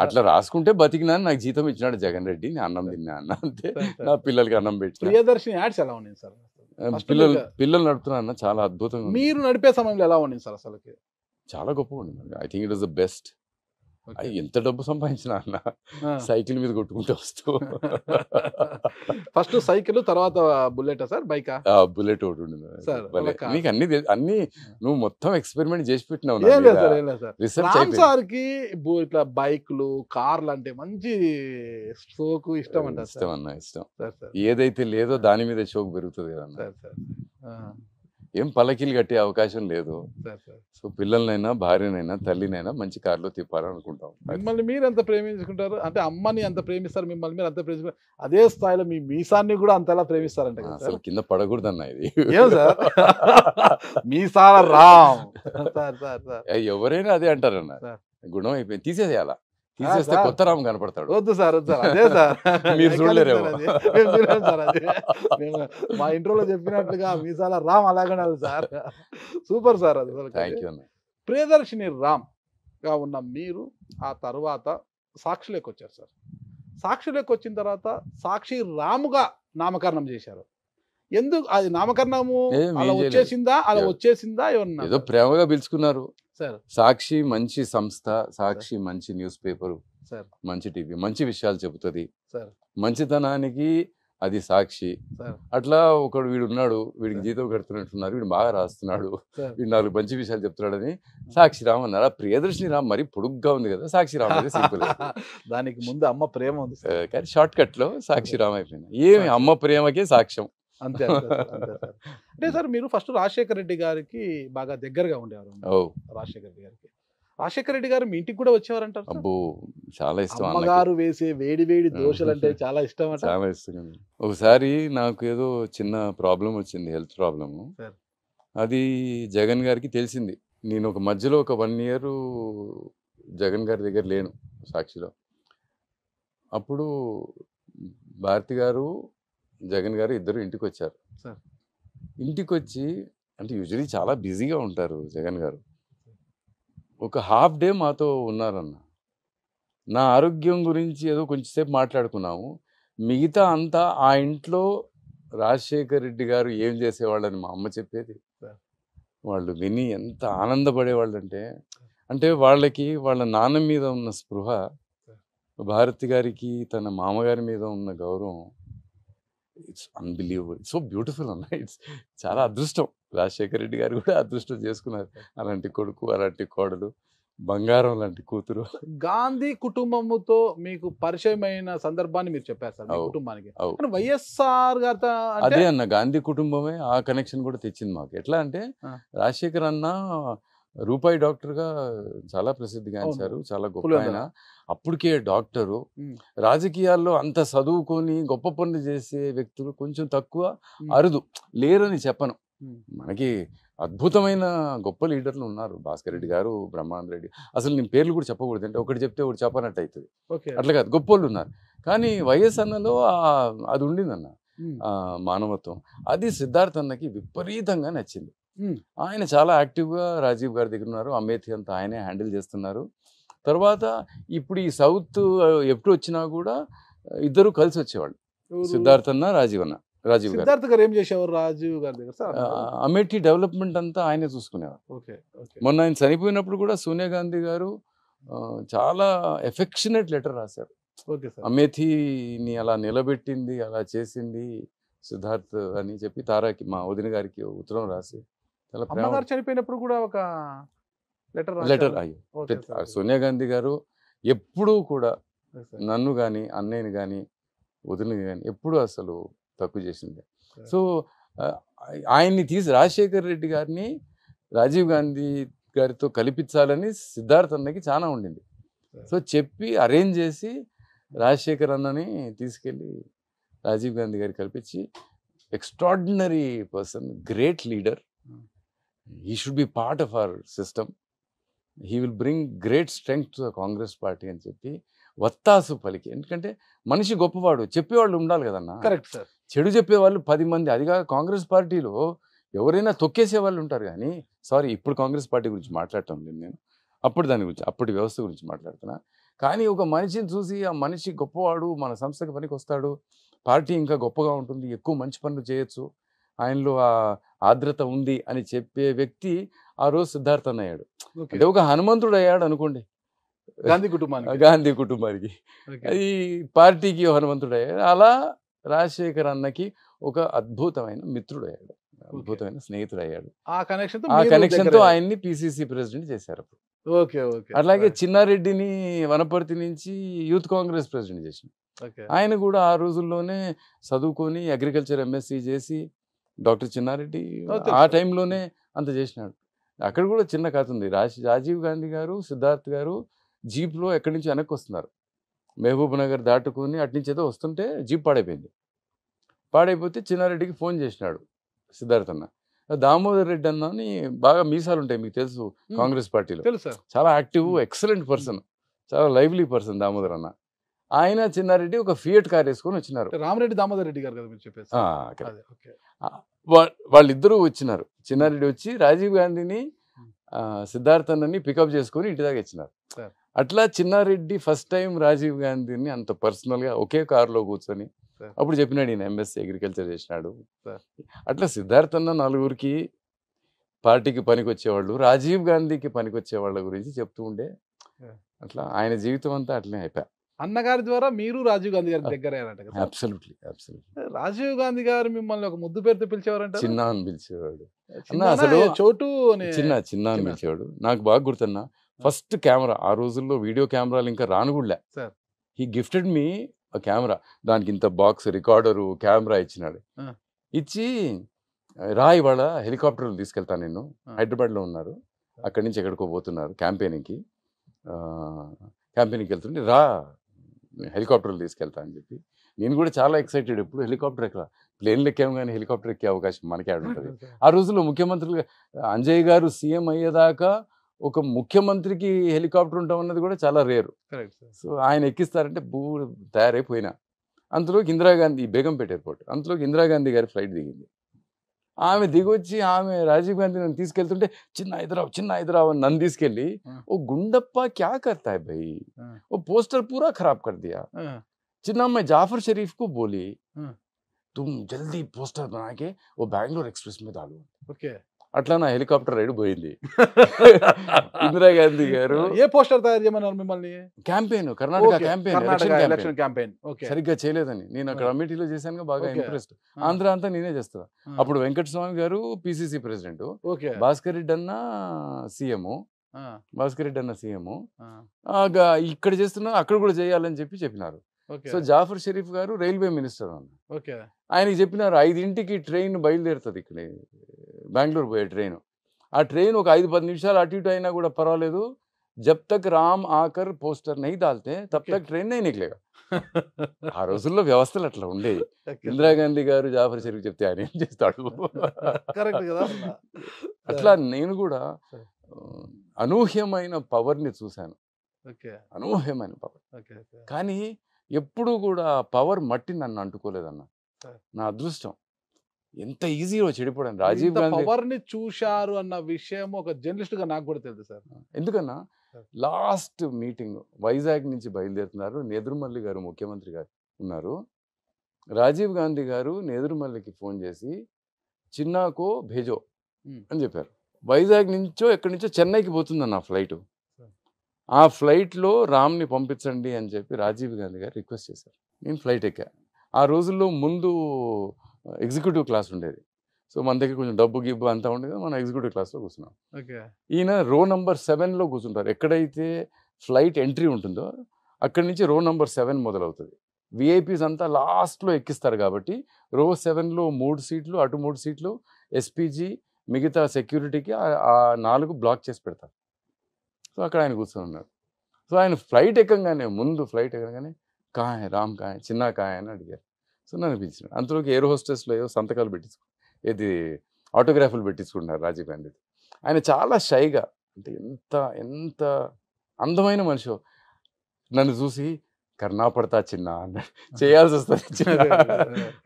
అట్లా రాసుకుంటే బతికినా, నాకు జీతం ఇచ్చినాడు జగన్ రెడ్డి, నేను అన్నం తిన్నా అన్న, అంతే. నా పిల్లలకి అన్నం పెట్టి. ప్రియదర్శిని యాడ్స్ ఎలా ఉన్నాయి సార్? పిల్లలు నడుపుతున్నా అన్న, చాలా అద్భుతంగా. మీరు నడిపే సమయంలో ఎలా ఉండింది సార్? అసలు చాలా గొప్పగా ఉండింది. I think it was the best. ఎంత డబ్బు సంపాదించిన అన్న, సైకిల్ మీద కొట్టుకుంటూ వస్తూ. ఫస్ట్ సైకిల్, తర్వాత బుల్లెట్ సార్, బైక్? బుల్లెట్ ఒకటి ఉండింది. నీకు అన్ని నువ్వు మొత్తం ఎక్స్పెరిమెంట్ చేసి పెట్టినావు. సార్ కి ఇట్లా బైక్లు, కార్లు అంటే మంచి షోకు ఇష్టం అంట. ఇష్టం అన్న, ఇష్టం. ఏదైతే లేదో దాని మీద షోకు పెరుగుతుంది కదా. ఏం పల్లకీలు కట్టే అవకాశం లేదు. సో పిల్లలనైనా, భార్యనైనా, తల్లినైనా మంచి కారులో తిప్పాలనుకుంటాం. మిమ్మల్ని మీరు ఎంత ప్రేమించుకుంటారు అంటే, అమ్మని ఎంత ప్రేమిస్తారు, మిమ్మల్ని మీరు అంత ప్రేమించుకుంటారు, అదే స్థాయిలో మీ మీసాన్ని కూడా అంతలా ప్రేమిస్తారంట. అసలు కింద పడకూడదు అన్న ఇది. మీసాల రామ్ ఎవరైనా అదే అంటారన్న. గుణం అయిపోయింది, తీసేసేయాలా. తీసేస్తే కొత్త రామ్ కనపడతాడు. వద్దు సార్, వద్దు సార్, అదే సార్. మీరు చూడలేరేమో. మా ఇంట్రోలో చెప్పినట్లుగా మీసాల రామ్ అలాగే సార్. Super sir. అది థ్యాంక్ యూ అన్న. ప్రియదర్శిని రామ్ గా ఉన్న మీరు ఆ తర్వాత సాక్షిలోకి వచ్చారు సార్. సాక్షిలోకి వచ్చిన తర్వాత సాక్షి రాముగా నామకరణం చేశారు. ఎందుకు అది నామకరణము అలా వచ్చేసిందా ఏమన్నా? ఏదో ప్రేమగా పిలుచుకున్నారు సార్. సాక్షి మంచి సంస్థ, సాక్షి మంచి న్యూస్ పేపరు, మంచి టీవీ, మంచి విషయాలు చెబుతుంది. మంచితనానికి అది సాక్షి. అట్లా ఒకడు వీడు ఉన్నాడు, వీడికి జీతం కడుతున్నట్టున్నారు, వీడు బాగా రాస్తున్నాడు, వీడు 4 మంచి విషయాలు చెప్తున్నాడని సాక్షి రామ్ అన్నారు. ఆ ప్రియదర్శిని రామ్ మరి పొడుగ్గా ఉంది కదా, సాక్షి రామ్ అయితే సింపుల్. దానికి ముందు అమ్మ ప్రేమ ఉంది కానీ షార్ట్ కట్ లో సాక్షి రామ్ అయిపోయింది. ఏమి అమ్మ ప్రేమకే సాక్ష్యం. అంతే. అంటే సార్ మీరు ఫస్ట్ రాజశేఖర రెడ్డి గారికి బాగా దగ్గరగా ఉండేవారు. రాజశేఖర రెడ్డి గారికి, రాజశేఖర రెడ్డి గారు మీ ఇంటికి కూడా వచ్చేవారంటారు. అబ్బో చాలా ఇష్టం. అమ్మగారు వేసే వేడి వేడి దోశలు అంటే చాలా ఇష్టం. చాలా ఇష్టం. ఒకసారి నాకు ఏదో చిన్న ప్రాబ్లం వచ్చింది, హెల్త్ ప్రాబ్లము. అది జగన్ గారికి తెలిసింది. నేను ఒక మధ్యలో ఒక 1 year జగన్ గారి దగ్గర లేను సాక్షిలో. అప్పుడు భారతి గారు, జగన్ గారు ఇద్దరు ఇంటికి వచ్చారు. ఇంటికి వచ్చి, అంటే యూజువలీ చాలా బిజీగా ఉంటారు జగన్ గారు, ఒక హాఫ్ డే మాతో ఉన్నారన్న. నా ఆరోగ్యం గురించి ఏదో కొంచెంసేపు మాట్లాడుకున్నాము. మిగతా అంతా ఆ ఇంట్లో రాజశేఖర్ రెడ్డి గారు ఏం చేసేవాళ్ళని మా అమ్మ చెప్పేది. వాళ్ళు విని ఎంత ఆనందపడేవాళ్ళు అంటే వాళ్ళకి వాళ్ళ నాన్న మీద ఉన్న స్పృహ, భారతి గారికి తన మామగారి మీద ఉన్న గౌరవం, ఇట్స్ అన్బిలీవబుల్, సో బ్యూటిఫుల్ అన్న. ఇట్స్ చాలా అదృష్టం. రాజశేఖర రెడ్డి గారు కూడా అదృష్టం చేసుకున్నారు. అలాంటి కొడుకు, అలాంటి కోడలు, బంగారం లాంటి కూతురు. గాంధీ కుటుంబముతో మీకు పరిచయమైన సందర్భాన్ని మీరు చెప్పారు సార్. కుటుంబానికి వైఎస్ఆర్ గారు అదే అన్న, గాంధీ కుటుంబమే ఆ కనెక్షన్ కూడా తెచ్చింది మాకు. ఎట్లా అంటే రాజశేఖర్ అన్న రూపాయి డాక్టర్గా చాలా ప్రసిద్ధిగాంచారు, చాలా గొప్ప ఆయన. అప్పటికే డాక్టరు. రాజకీయాల్లో అంత చదువుకొని గొప్ప పనులు చేసే వ్యక్తులు కొంచెం తక్కువ, అరుదు, లేరని చెప్పను. మనకి అద్భుతమైన గొప్ప లీడర్లు ఉన్నారు. భాస్కర్ రెడ్డి గారు, బ్రహ్మానంద రెడ్డి, అసలు నేను పేర్లు కూడా చెప్పకూడదు, అంటే ఒకటి చెప్తే ఒకటి చెప్పనట్టు అవుతుంది. అట్లా కాదు, గొప్ప వాళ్ళు ఉన్నారు. కానీ వైఎస్ అన్నలో అది ఉండిందన్న, మానవత్వం. అది సిద్ధార్థ్ అన్నకి విపరీతంగా నచ్చింది. ఆయన చాలా యాక్టివ్గా రాజీవ్ గారి దగ్గర ఉన్నారు. అమేథీ అంతా ఆయనే హ్యాండిల్ చేస్తున్నారు. తర్వాత ఇప్పుడు ఈ సౌత్ ఎప్పుడు వచ్చినా కూడా ఇద్దరు కలిసి వచ్చేవాళ్ళు, సిద్ధార్థ్ అన్న, రాజీవ్ గారు. సిద్ధార్థ్ గారు ఏం చేసేవారు రాజీవ్ గారి దగ్గర? అమేఠీ డెవలప్మెంట్ అంతా ఆయనే చూసుకునేవారు. మొన్న ఆయన చనిపోయినప్పుడు కూడా సోనియా గాంధీ గారు చాలా ఎఫెక్షనేట్ లెటర్ రాశారు. అమేథీని అలా నిలబెట్టింది, అలా చేసింది సిద్ధార్థ్ అని చెప్పి తారాకి, మా వదిన గారికి ఉత్తరం రాసి, చాలా చనిపోయినప్పుడు కూడా ఒక లెటర్ సోనియా గాంధీ గారు ఎప్పుడూ కూడా నన్ను కానీ, అన్నయ్యని కానీ, వదిలిని కానీ ఎప్పుడూ అసలు తక్కువ చేసింది. సో ఆయన్ని రాజశేఖర్ రెడ్డి గారిని రాజీవ్ గాంధీ గారితో కల్పించాలని సిద్ధార్థ్ అన్నకి చాలా ఉండింది. సో చెప్పి అరేంజ్ చేసి రాజశేఖర్ అన్నని తీసుకెళ్ళి రాజీవ్ గాంధీ గారికి కల్పించి, extraordinary person, great leader, he should be part of our system, he will bring great strength to the Congress party అని చెప్పి వత్తాసు పలికి. ఎందుకంటే మనిషి గొప్పవాడు, చెప్పేవాళ్ళు ఉండాలి కదన్నా. Correct sir. చెడు చెప్పేవాళ్ళు 10 మంది, అదిగా కాంగ్రెస్ పార్టీలో ఎవరైనా తొక్కేసే వాళ్ళు ఉంటారు. కానీ సారీ, ఇప్పుడు కాంగ్రెస్ పార్టీ గురించి మాట్లాడటం లేదు నేను, అప్పుడు దాని గురించి, అప్పటి వ్యవస్థ గురించి మాట్లాడుతున్నా. కానీ ఒక మనిషిని చూసి ఆ మనిషి గొప్పవాడు, మన సంస్థకి పనికి వస్తాడు, పార్టీ ఇంకా గొప్పగా ఉంటుంది, ఎక్కువ మంచి పనులు చేయొచ్చు, ఆయనలో ఆ ఆర్ద్రత ఉంది అని చెప్పే వ్యక్తి ఆ రోజు సిద్ధార్థ్ అన్న అయ్యాడు. అంటే ఒక హనుమంతుడు అయ్యాడు అనుకోండి గాంధీ కుటుంబానికి, అది పార్టీకి హనుమంతుడు అయ్యాడు. అలా రాజశేఖర్ అన్నకి ఒక అద్భుతమైన మిత్రుడు అయ్యాడు, అద్భుతమైన స్నేహితుడు అయ్యాడు. ఆ కనెక్షన్ తో ఆయన్ని పిసిసి ప్రెసిడెంట్ చేశారు. అలాగే చిన్నారెడ్డిని వనపర్తి నుంచి యూత్ కాంగ్రెస్ ప్రెసిడెంట్ చేసింది. ఆయన కూడా ఆ రోజుల్లోనే చదువుకొని అగ్రికల్చర్ ఎంఎస్సి చేసి, డాక్టర్ చిన్నారెడ్డి ఆ టైంలోనే అంత చేసినాడు. అక్కడ కూడా చిన్న కథ ఉంది. రాజీవ్ గాంధీ గారు, సిద్ధార్థ్ గారు జీప్లో ఎక్కడి నుంచి వెనక్కి వస్తున్నారు, మహబూబ్ నగర్ దాటుకొని అటు నుంచి ఏదో వస్తుంటే జీప్ పాడైపోయింది. పాడైపోతే చిన్నారెడ్డికి ఫోన్ చేసినాడు సిద్ధార్థ్ అన్న. దామోదర్ రెడ్డి అన్న అని బాగా మీసాలు ఉంటాయి, మీకు తెలుసు, కాంగ్రెస్ పార్టీలో చాలా యాక్టివ్, ఎక్సలెంట్ పర్సన్, చాలా లైవ్లీ పర్సన్ దామోదర్ అన్న. ఆయన చిన్నారెడ్డి ఒక ఫియట్ కార్ వేసుకొని వచ్చినారు. రామరెడ్డి దామోదర్ రెడ్డి గారు కదా చెప్పేసి. వాళ్ళిద్దరూ వచ్చినారు. చిన్నారెడ్డి వచ్చి రాజీవ్ గాంధీని, సిద్ధార్థ్ అన్నని పికప్ చేసుకొని ఇంటి దాకా ఇచ్చినారు. అట్లా చిన్నారెడ్డి ఫస్ట్ టైం రాజీవ్ గాంధీని అంత పర్సనల్గా ఒకే కారులో కూర్చొని అప్పుడు చెప్పినాడు, ఈయన ఎంఎస్సీ అగ్రికల్చర్ చేసినాడు. అట్లా సిద్ధార్థ్ అన్న నలుగురికి పార్టీకి పనికి వచ్చేవాళ్ళు, రాజీవ్ గాంధీకి పనికి వచ్చేవాళ్ళ గురించి చెప్తూ ఉండే. అట్లా ఆయన జీవితం అంతా అట్లనే అయిపోయా. అన్నగారి ద్వారా మీరు రాజీవ్ గాంధీ గారి దగ్గర అయ్యారంట కదా? అబ్సల్యూట్లీ. రాజీవ్ గాంధీ గారు మిమ్మల్ని ఒక ముద్దు పేరుతో పిలిచేవారంట? చిన్న అని పిలిచేవాడు. అసలు చోటు చిన్న అని పిలిచేవాడు. నాకు బాగా గుర్తున్నా, ఫస్ట్ కెమెరా, ఆ రోజుల్లో వీడియో కెమెరాలు ఇంకా రానుగుడ్లే, హీ గిఫ్టెడ్ మీ కెమెరా. దానికి ఇంత బాక్స్, రికార్డరు, కెమెరా ఇచ్చినాడు. ఇచ్చి రా ఇవాళ హెలికాప్టర్లు తీసుకెళ్తాను, నేను హైదరాబాద్లో ఉన్నారు, అక్కడి నుంచి ఎక్కడికో పోతున్నారు క్యాంపెయినింగ్కి వెళ్తుంటే, రా హెలికాప్టర్లు తీసుకెళ్తా అని చెప్పి. నేను కూడా చాలా ఎక్సైటెడ్, ఎప్పుడు హెలికాప్టర్ ఎక్కడ, ప్లేన్లు ఎక్కాము కానీ హెలికాప్టర్ ఎక్కే అవకాశం మనకే ఉంటుంది. ఆ రోజుల్లో ముఖ్యమంత్రులుగా అంజయ్ గారు సీఎం అయ్యేదాకా ఒక ముఖ్యమంత్రికి హెలికాప్టర్ ఉంటాం అన్నది కూడా చాలా రేరు. సో ఆయన ఎక్కిస్తారంటే తయారైపోయినా. అంతలోకి ఇందిరాగాంధీ, బేగంపేట ఎయిర్పోర్ట్, అంతలోకి ఇందిరాగాంధీ గారి ఫ్లైట్ దిగింది. ఆమె దిగొచ్చి ఆమె రాజీవ్ గాంధీ నన్ను తీసుకెళ్తుంటే, చిన్న హైదరాబాద్ అని నన్ను తీసుకెళ్ళి, ఓ గుండప్ప క్యా కర్తా హై భయ్, ఓ పోస్టర్ పూరా ఖరాబ్ కర్ దియా, చిన్న मैं जाफर शरीफ को बोली तुम जल्दी पोस्टर बना के वो बैंगलोर एक्सप्रेस में डालो. అట్లా నా హెలికాప్టర్ రైడ్ పోయింది. ఇందిరాగాంధీ గారు ఏ పోస్టర్ తయారు చేయమన్నారు మిమ్మల్ని? క్యాంపెయిన్, కర్ణాటక క్యాంపెయిన్ సరిగ్గా చేయలేదని. నేను అక్కడ అమేఠీలో చేశాను, బాగా ఇంప్రెస్డ్. ఆంధ్ర అంతా నేనే చేస్తా. అప్పుడు వెంకటస్వామి గారు పిసిసి ప్రెసిడెంట్, భాస్కర్ రెడ్డి అన్న సీఎం, ఇక్కడ చేస్తున్నా అక్కడ కూడా చేయాలని చెప్పినారు. సో జాఫర్ షరీఫ్ గారు రైల్వే మినిస్టర్ అన్న, ఆయనకి చెప్పినారు 5 గంటలకి ట్రైన్ బయలుదేరుతుంది, ఇక్కడ బెంగళూరు పోయే ట్రైన్, ఆ ట్రైన్ ఒక 5-10 నిమిషాలు అటు ఇటు అయినా కూడా పర్వాలేదు. జబ్ తక్ రామ్ ఆకర్ పోస్టర్ నహీ డాల్తే తబ్ తక్ ట్రైన్ నహీ నికలేగా. ఆ రోజుల్లో వ్యవస్థలు అట్లా ఉండేవి. ఇందిరాగాంధీ గారు జాఫర్ షరీఫ్ చెప్తే ఆయన ఏం చేస్తాడు? కరెక్ట్ కదా. అట్లా నేను కూడా అనూహ్యమైన పవర్ని చూశాను. అనూహ్యమైన పవర్. కానీ ఎప్పుడు కూడా పవర్ మట్టి నన్ను అంటుకోలేదన్న. నా అదృష్టం. ఎంత ఈజీగా చెడిపోవడం. రాజీవ్ గాంధీ పవర్ ని చూశారు అన్న విషయం ఒక జర్నలిస్ట్ గా నాకు కూడా తెలుసు సార్. ఎందుకన్నా లాస్ట్ మీటింగ్ వైజాగ్ నుంచి బయలుదేరుతున్నారు. నేదురుమల్లి గారు ముఖ్యమంత్రి గారు ఉన్నారు. రాజీవ్ గాంధీ గారు నేదురుమల్లికి ఫోన్ చేసి చిన్నాకో భేజో అని చెప్పారు. వైజాగ్ నుంచో ఎక్కడి నుంచో చెన్నైకి పోతుందన్న ఫ్లైట్. ఆ ఫ్లైట్లో రామ్ని పంపించండి అని చెప్పి రాజీవ్ గాంధీ గారు రిక్వెస్ట్ చేశారు. నేను ఫ్లైట్ ఎక్కా. ఆ రోజుల్లో ముందు ఎగ్జిక్యూటివ్ క్లాస్ ఉండేది. సో మన దగ్గర కొంచెం డబ్బు గిబ్బు అంతా ఉండేది. మనం ఎగ్జిక్యూటివ్ క్లాస్లో కూర్చున్నాం. ఈయన రో నంబర్ 7లో కూర్చుంటారు. ఎక్కడైతే ఫ్లైట్ ఎంట్రీ ఉంటుందో అక్కడి నుంచి రో నంబర్ 7 మొదలవుతుంది. విఐపీస్ అంతా లాస్ట్లో ఎక్కిస్తారు కాబట్టి రో 7లో 3 సీట్లు, అటు 3 సీట్లు, ఎస్పీజీ, మిగతా సెక్యూరిటీకి ఆ 4 బ్లాక్ చేసి పెడతారు. సో అక్కడ ఆయన కూర్చొని ఉన్నారు. సో ఆయన ఫ్లైట్ ఎక్కగానే ముందు ఫ్లైట్ ఎక్కగానే కాయ రామ్ కాయ చిన్న కాయ అని అడిగారు. సో నన్ను పిలిచినాడు. అంతలోకి ఎయిర్ హోస్టెస్లో ఏవో సంతకాలు ఏది ఆటోగ్రాఫ్లు పెట్టించుకుంటున్నారు రాజీవ్ గాంధీ. ఆయన చాలా షైగా, అంటే ఎంత అందమైన మనిషి. నన్ను చూసి కర్ణా పడతా చిన్న అన్నాడు. చేయాల్సి వస్తుంది చిన్న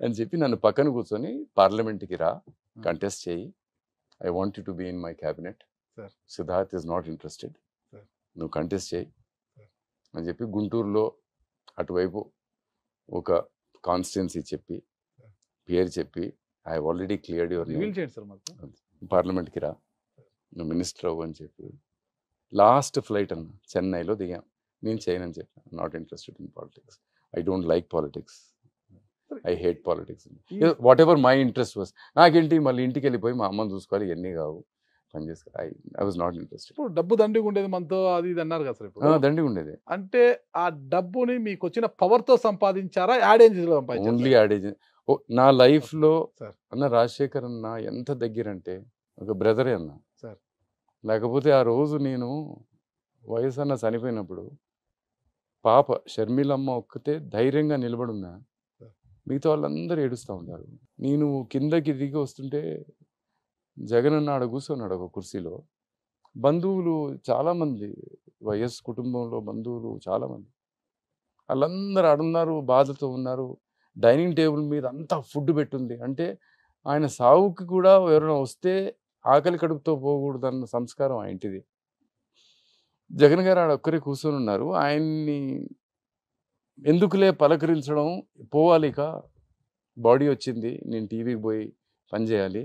అని చెప్పి నన్ను పక్కన కూర్చొని పార్లమెంట్కి రా, కంటెస్ట్ చేయి, I want you to be in my cabinet, Siddharth is not interested, నువ్వు కంటెస్ట్ చేయి అని చెప్పి గుంటూరులో అటువైపు ఒక కాన్స్టిట్యున్సీ చెప్పి పేరు చెప్పి ఐ ఆల్రెడీ క్లియర్డ్ యువర్ పార్లమెంట్కి రా, నువ్వు మినిస్టర్ అవ్వు అని చెప్పి లాస్ట్ ఫ్లైట్ అన్న చెన్నైలో దిగాం. నేను చేయనని చెప్పాను. Not interested in politics, I don't like politics, I hate politics, what ever my interest was. నాకేంటి మళ్ళీ ఇంటికి వెళ్ళిపోయి మా అమ్మని చూసుకోవాలి, ఇవన్నీ కావు, పని చేసుకోవాలి. I was not interested. ఇప్పుడు డబ్బు దండిగా ఉండేది మనతో, అది ఇది అన్నారు కదా సార్. ఇప్పుడు దండిగా ఉండేది అంటే ఆ డబ్బుని మీకు వచ్చిన పవర్తో సంపాదించారా, యాడేంజ్లో సంపాదించారా? ఓన్లీ యాడేజ్. నా లైఫ్లో అన్న రాజశేఖర్ అన్న ఎంత దగ్గర అంటే ఒక బ్రదరే అన్న సార్. లేకపోతే ఆ రోజు నేను వయసు అన్న చనిపోయినప్పుడు పాప షర్మిలమ్మ ఒక్కతే ధైర్యంగా నిలబడున్నా, మిగతా వాళ్ళందరూ ఏడుస్తూ ఉంటారు. నేను కిందకి దిగి వస్తుంటే జగన్ అన్న ఆడ కూర్చున్నాడు ఒక కుర్చీలో. బంధువులు చాలామంది, వైఎస్ కుటుంబంలో బంధువులు చాలామంది, వాళ్ళందరూ ఆడున్నారు, బాధతో ఉన్నారు. డైనింగ్ టేబుల్ మీద అంతా ఫుడ్ పెట్టుంది. అంటే ఆయన సావుకి కూడా ఎవరైనా వస్తే ఆకలి కడుపుతో పోకూడదన్న సంస్కారం ఆ ఇంటిది. జగన్ గారు ఆడ ఒక్కరే కూర్చొని ఉన్నారు. ఆయన్ని ఎందుకులే పలకరించడం, పోవాలిక బాడీ వచ్చింది, నేను టీవీకి పోయి పనిచేయాలి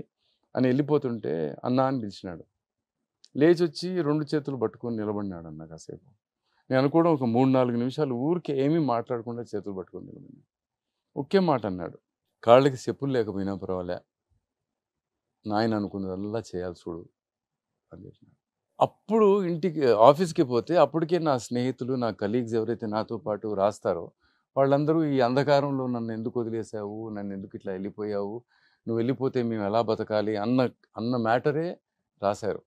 అని వెళ్ళిపోతుంటే అన్నా అని పిలిచినాడు. లేచి వచ్చి 2 చేతులు పట్టుకొని నిలబడినాడు అన్న కాసేపు. నేను అనుకోవడం ఒక 3-4 నిమిషాలు ఊరికే ఏమీ మాట్లాడకుండా చేతులు పట్టుకొని నిలబడినాడు. ఒకే మాట అన్నాడు, కాళ్ళకి చెప్పులు లేకపోయినా పర్వాలే, నాయన అనుకున్నదల్లా చేయాలి చూడు అని చెప్పినాడు. అప్పుడు ఇంటికి ఆఫీస్కి పోతే అప్పటికే నా స్నేహితులు, నా కలీగ్స్ ఎవరైతే నాతో పాటు రాస్తారో వాళ్ళందరూ ఈ అంధకారంలో నన్ను ఎందుకు వదిలేసావు, నన్ను ఎందుకు ఇట్లా వెళ్ళిపోయావు, నువ్వు వెళ్ళిపోతే మేము ఎలా బతకాలి అన్న మ్యాటరే రాశారు.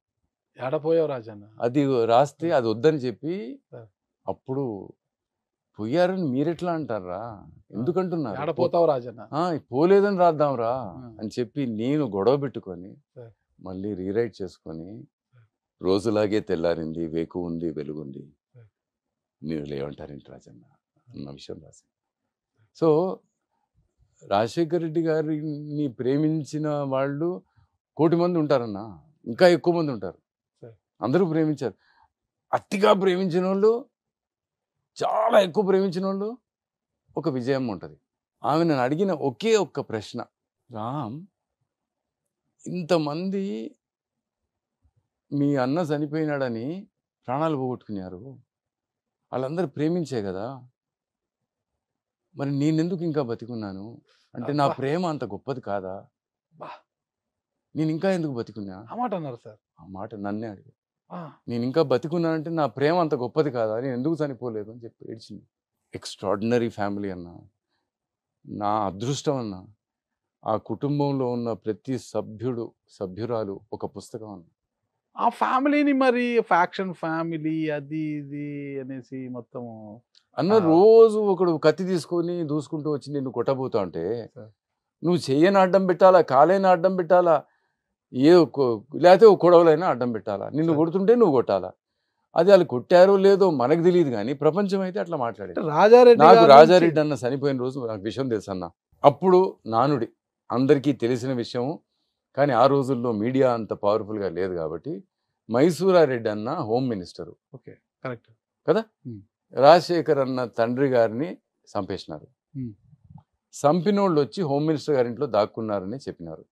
ఏడపోయావు రాజన్న అది రాస్తే అది వద్దని చెప్పి, అప్పుడు పోయారని మీరెట్లా అంటారా, ఎందుకంటున్నారు, ఏడపోతావు రాజన్న, పోలేదని రాద్దాంరా అని చెప్పి నేను గొడవ పెట్టుకొని మళ్ళీ రీరైట్ చేసుకొని రోజులాగే తెల్లారింది, వేకు ఉంది, వెలుగుంది, మీరు లేవంటారేంటి రాజన్న అన్న విషయం రాసి. సో రాజశేఖర్ రెడ్డి గారిని ప్రేమించిన వాళ్ళు 1,000,000 మంది ఉంటారన్న, ఇంకా ఎక్కువ మంది ఉంటారు. అందరూ ప్రేమించారు. అతిగా ప్రేమించిన వాళ్ళు, చాలా ఎక్కువ ప్రేమించిన వాళ్ళు, ఒక విజయమ్మ ఉంటుంది. ఆమె నన్ను అడిగిన ఒకే ఒక్క ప్రశ్న, రామ్ ఇంతమంది మీ అన్న చనిపోయినాడని ప్రాణాలు పోగొట్టుకున్నారు, వాళ్ళందరూ ప్రేమించే కదా, మరి నేనెందుకు ఇంకా బతికున్నాను అంటే నా ప్రేమ అంత గొప్పది కాదా, నేను ఇంకా ఎందుకు బతికున్నా? ఆ మాట అన్నారు సార్. ఆ మాట నన్నే అడిగారు. నేను ఇంకా బతికున్నానంటే నా ప్రేమ అంత గొప్పది కాదా, నేను ఎందుకు చనిపోలేదు అని చెప్పి ఏడ్చింది. ఎక్స్ట్రాడినరీ ఫ్యామిలీ అన్న, నా అదృష్టం అన్న. ఆ కుటుంబంలో ఉన్న ప్రతి సభ్యురాలు ఒక పుస్తకం అన్న. ఆ ఫ్యామిలీని మరి ఫ్యాక్షన్ ఫ్యామిలీ అది ఇది అనేసి మొత్తం అన్న రోజు ఒకడు కత్తి తీసుకొని దూసుకుంటూ వచ్చి నిన్ను కొట్టబోతా ఉంటే నువ్వు చెయ్యని అడ్డం పెట్టాలా, కాలేని అడ్డం పెట్టాలా, లేకపోతే ఒక కొడవలైనా అడ్డం పెట్టాలా, నిన్ను కొడుతుంటే నువ్వు కొట్టాలా. అది వాళ్ళు కొట్టారో లేదో మనకు తెలియదు, కానీ ప్రపంచం అయితే అట్లా మాట్లాడేది. నాకు రాజారెడ్డి అన్న చనిపోయిన రోజు నాకు విషయం తెలుసు అన్న. అప్పుడు నానుడి అందరికీ తెలిసిన విషయం, కానీ ఆ రోజుల్లో మీడియా అంత పవర్ఫుల్గా లేదు కాబట్టి మైసూరారెడ్డి అన్న హోమ్ మినిస్టరు. ఓకే, కరెక్ట్ కదా. రాజశేఖర్ అన్న తండ్రి గారిని చంపేసినారు. చంపినోళ్ళు వచ్చి హోమ్ మినిస్టర్ గారింట్లో దాక్కున్నారని చెప్పినారు.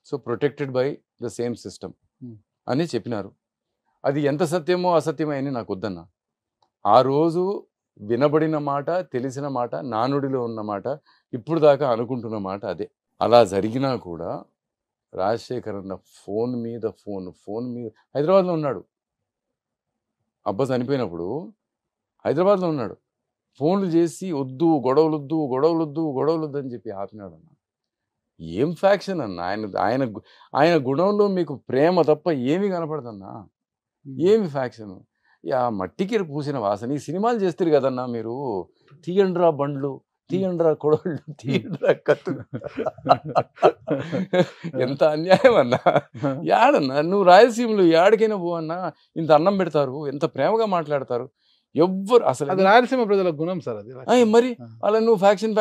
So protected by the same system అని చెప్పినారు. అది ఎంత సత్యమో అసత్యమో అని నాకు వద్దన్న. ఆ రోజు వినబడిన మాట, తెలిసిన మాట, నానుడిలో ఉన్న మాట, ఇప్పుడు దాకా అనుకుంటున్న మాట అదే. అలా జరిగినా కూడా రాజశేఖర్ అన్న ఫోన్ మీద హైదరాబాద్లో ఉన్నాడు. అబ్బా చనిపోయినప్పుడు హైదరాబాద్లో ఉన్నాడు. ఫోన్లు చేసి వద్దు, గొడవలొద్దు అని చెప్పి ఆపినాడు అన్న. ఏం ఫ్యాక్షన్ అన్న. ఆయన గుణంలో మీకు ప్రేమ తప్ప ఏమీ కనపడదన్నా. ఏమి ఫ్యాక్షన్. ఆ మట్టికి పూసిన వాసన. ఈ సినిమాలు చేస్తారు కదన్నా మీరు, తీయండ్రా బండ్లు, తీయండ్రా కొడవళ్ళు, తీయండ్రా కత్తులు. ఎంత అన్యాయం అన్నా. యాడన్నా నువ్వు రాయలసీమలో యాడికైనా పోవన్నా ఇంత అన్నం పెడతారు, ఎంత ప్రేమగా మాట్లాడతారు. ఎవ్వరు అసలు. అది రాయలసీమ ప్రజల గుణం సార్. అది మరి అలా నువ్వు ఫ్యాక్షన్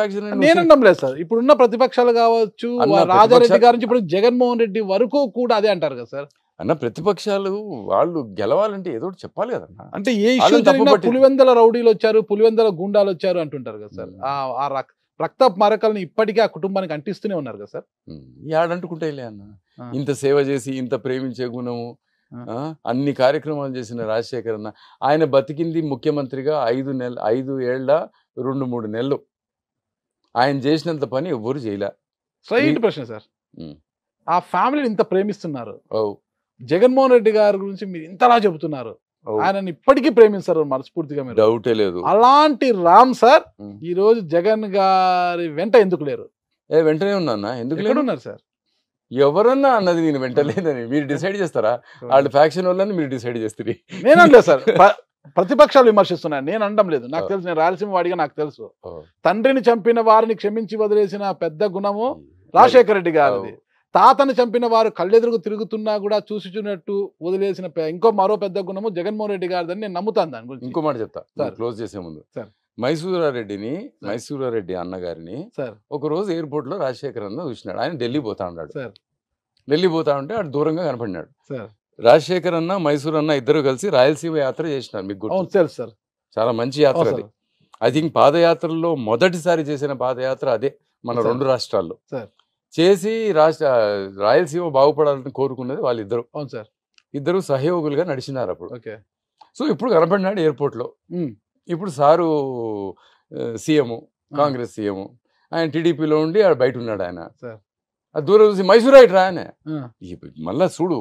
నేను అనడం లేదు సార్. ఇప్పుడున్న ప్రతిపక్షాలు కావచ్చు, రాజారెడ్డి గారి నుంచి ఇప్పుడు జగన్మోహన్ రెడ్డి వరకు కూడా అదే అంటారు కదా సార్. అన్న ప్రతిపక్షాలు వాళ్ళు గెలవాలంటే ఏదో చెప్పాలి కదన్నా. అంటే ఏ ఇష్యూ జరిగినా పులివెందల రౌడీలు వచ్చారు, పులివెందల గుండాలు వచ్చారు అంటుంటారు కదా సార్. ఆ రక్త మరకల్ని ఇప్పటికీ ఆ కుటుంబానికి అంటిస్తూనే ఉన్నారు కదా సార్. యాడంటుకుంటాయిలే అన్న. ఇంత సేవ చేసి, ఇంత ప్రేమించే గుణము, అన్ని కార్యక్రమాలు చేసిన రాజశేఖర్ అన్న, ఆయన బతికింది ముఖ్యమంత్రిగా 5 ఏళ్ల 2-3 నెలలు. ఆయన చేసినంత పని ఎవ్వరు చేయలే. స్ట్రైట్ ప్రశ్న సార్. ఆ ఫ్యామిలీని ఇంత ప్రేమిస్తున్నారు, జగన్మోహన్ రెడ్డి గారి గురించి మీరు ఇంతలా చెబుతున్నారు, ఆయనని ఇప్పటికీ ప్రేమిస్తారు మనస్ఫూర్తిగా, మీరు డౌటే లేదు. అలాంటి రామ్ సార్ ఈ రోజు జగన్ గారి వెంట ఎందుకు లేరు? వెంటనే ఉన్నా. ఎందుకు ఉన్నారు సార్? ఎవరన్నా అన్నది నేను వెంటలేదని మీరు డిసైడ్ చేస్తారా? వాళ్ళ ఫ్యాక్షన్ వల్ల మీరు డిసైడ్ చేస్తారు. నేను అనలేదు సార్, ప్రతిపక్షాలు విమర్శిస్తున్నాను, నేను అనడం లేదు. నాకు తెలుసు, నేను రాయలసీమ వాడిగా నాకు తెలుసు. తండ్రిని చంపిన వారిని క్షమించి వదిలేసిన పెద్ద గుణము రాజశేఖర రెడ్డి గారిది. తాతను చంపిన వారు కళ్ళెదురుకు తిరుగుతున్నా కూడా చూసినట్టు వదిలేసిన మరో పెద్ద గుణము జగన్మోహన్ రెడ్డి గారిదని నేను నమ్ముతాను. దాని గురించి ఇంకో మాట చెప్తా క్లోజ్ చేసే ముందు. మైసూరారెడ్డి అన్నగారిని ఒక రోజు ఎయిర్పోర్ట్ లో రాజశేఖర్ అన్న చూసినాడు. ఆయన ఢిల్లీ పోతా ఉన్నాడు. ఢిల్లీ పోతా ఉంటే అటు దూరంగా కనపడినాడు. రాజశేఖర్ అన్న, మైసూర్ అన్న ఇద్దరు కలిసి రాయలసీమ యాత్ర చేసినారు. మీకు తెలుసు సార్, చాలా మంచి యాత్ర అది. ఐ థింక్ పాదయాత్రలో మొదటిసారి చేసిన పాదయాత్ర అదే మన 2 రాష్ట్రాల్లో చేసి రాయలసీమ బాగుపడాలని కోరుకున్నది వాళ్ళిద్దరు. అవును సార్. ఇద్దరు సహయోగులుగా నడిచినారు అప్పుడు. సో ఇప్పుడు కనపడినాడు ఎయిర్పోర్ట్ లో. ఇప్పుడు సారు సీఎం, కాంగ్రెస్ సీఎం, ఆయన టీడీపీలో ఉండి ఆడ బయట ఉన్నాడు. ఆయన దూరం చూసి మైసూరారెడ్డి రా ఆయన మళ్ళా చూడు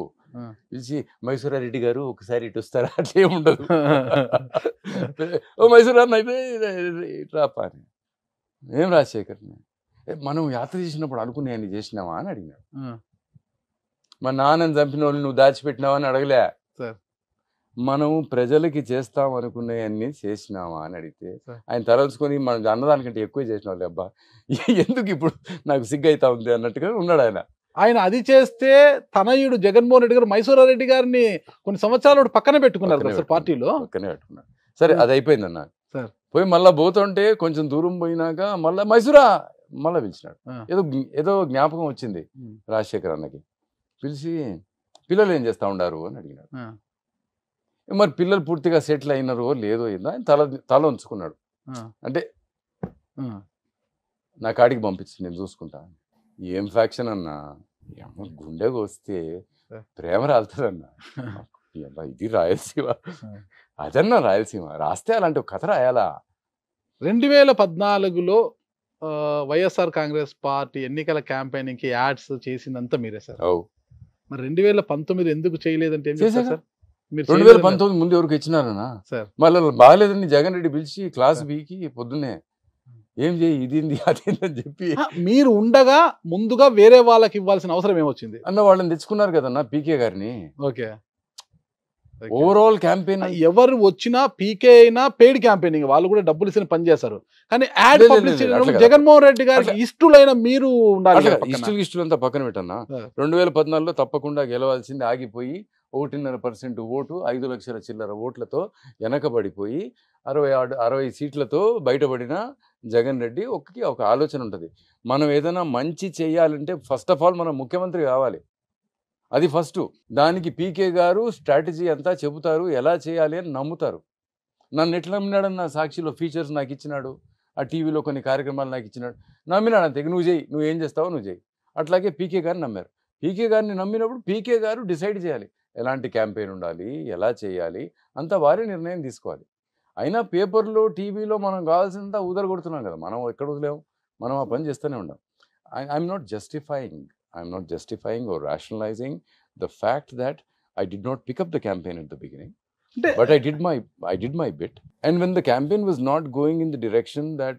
పిలిచి, మైసూరారెడ్డి గారు ఒకసారి ఇటు వస్తారా? అట్లే ఉండదు. ఓ మైసూరారెడ్డి అయితే రాపా అని. ఏం రాజశేఖర్ని మనం యాత్ర చేసినప్పుడు అనుకునే చేసినావా అని అడిగినాడు. మా నాన్నని చంపిన వాళ్ళు నువ్వు దాచిపెట్టినావా అని అడగలే. మనం ప్రజలకి చేస్తాం అనుకునేవన్నీ చేసినావా అని అడిగితే ఆయన తలంచుకొని మనం అన్నదానికంటే ఎక్కువ చేసిన వాళ్ళు, అబ్బా ఎందుకు ఇప్పుడు నాకు సిగ్గు అవుతా ఉంది అన్నట్టుగా ఉన్నాడు ఆయన. ఆయన అది చేస్తే తనయుడు జగన్మోహన్ రెడ్డి గారు మైసూరారెడ్డి గారిని కొన్ని సంవత్సరాలు పక్కన పెట్టుకున్నారు సార్, పార్టీలో పక్కనే పెట్టుకున్నారు. సరే అది అయిపోయింది అన్న. పోయి మళ్ళా పోతుంటే కొంచెం దూరం పోయినాక మళ్ళా మైసూరా మళ్ళా పిలిచినాడు. ఏదో జ్ఞాపకం వచ్చింది రాజశేఖర్ అన్నకి. పిలిచి పిల్లలు ఏం చేస్తా ఉండారు అని అడిగినాడు. మరి పిల్లలు పూర్తిగా సెటిల్ అయినారో లేదో ఏందో ఆయన తల ఉంచుకున్నాడు. అంటే నా కాడికి పంపించి నేను చూసుకుంటా. ఏం ఫ్యాక్షన్ అన్నా, గుండెకు వస్తే ప్రేమ రాలుతుందన్నా. ఇది రాయలసీమ, అదన్నా రాయలసీమ రాస్తే అలాంటి ఒక కథ రాయాలా? 2014లో వైఎస్ఆర్ కాంగ్రెస్ పార్టీ ఎన్నికల క్యాంపెయినింగ్ కి యాడ్స్ చేసిందంతా మీరే సార్. మరి 2019 ఎందుకు చేయలేదంటే ఏం చేశారు సార్? 2019 ముందు ఎవరికి ఇచ్చినారన్నా సార్? మళ్ళీ బాగాలేదని జగన్ రెడ్డి పిలిచి క్లాస్ బీకి పొద్దున్నే ఏం చేయి ఇది అదేందని చెప్పి మీరు ఉండగా ముందుగా వేరే వాళ్ళకి ఇవ్వాల్సిన అవసరం ఏమొచ్చింది? అన్న వాళ్ళని తెచ్చుకున్నారు కదన్న పీకే గారిని. ఓకే. ఓవరాల్ క్యాంపెయిన్ ఎవరు వచ్చినా పీకే అయినా పెయిడ్ క్యాంపెయినింగ్, వాళ్ళు కూడా డబ్బులు ఇచ్చిన పని చేస్తారు. కానీ యాడ్ పబ్లిసిటీ జగన్మోహన్ రెడ్డి గారికి ఇష్టలైన మీరు ఉండాలి. ఇష్టలంతా పక్కన పెట్టన్నా. 2014లో తప్పకుండా గెలవాల్సింది ఆగిపోయి 1.5% ఓటు 5 లక్షల చిల్లర ఓట్లతో వెనకబడిపోయి 60 సీట్లతో బయటపడిన జగన్ రెడ్డి ఒక ఆలోచన ఉంటుంది. మనం ఏదైనా మంచి చేయాలంటే ఫస్ట్ ఆఫ్ ఆల్ మనం ముఖ్యమంత్రి కావాలి, అది ఫస్ట్. దానికి పీకే గారు స్ట్రాటజీ అంతా చెబుతారు, ఎలా చేయాలి అని నమ్ముతారు. నన్ను ఎట్లా నమ్మినాడన్న సాక్షిలో ఫీచర్స్ నాకు ఇచ్చినాడు, ఆ టీవీలో కొన్ని కార్యక్రమాలు నాకు ఇచ్చినాడు, నమ్మినాడు అంతే. నువ్వు చేయి, నువ్వు ఏం చేస్తావో నువ్వు చేయి. అట్లాగే పీకే గారిని నమ్మారు. పీకే గారిని నమ్మినప్పుడు పీకే గారు డిసైడ్ చేయాలి ఎలాంటి క్యాంపెయిన్ ఉండాలి, ఎలా చేయాలి, అంతా వారే నిర్ణయం తీసుకోవాలి. అయినా పేపర్లో టీవీలో మనం కావాల్సినంత కొడుతున్నాం కదా, మనం ఎక్కడ వదిలేము, మనం ఆ పని చేస్తూనే ఉన్నాం. I'm not justifying or rationalizing the fact that I did not pick up the campaign at the beginning, but I did my bit. And when the campaign was not going in the direction that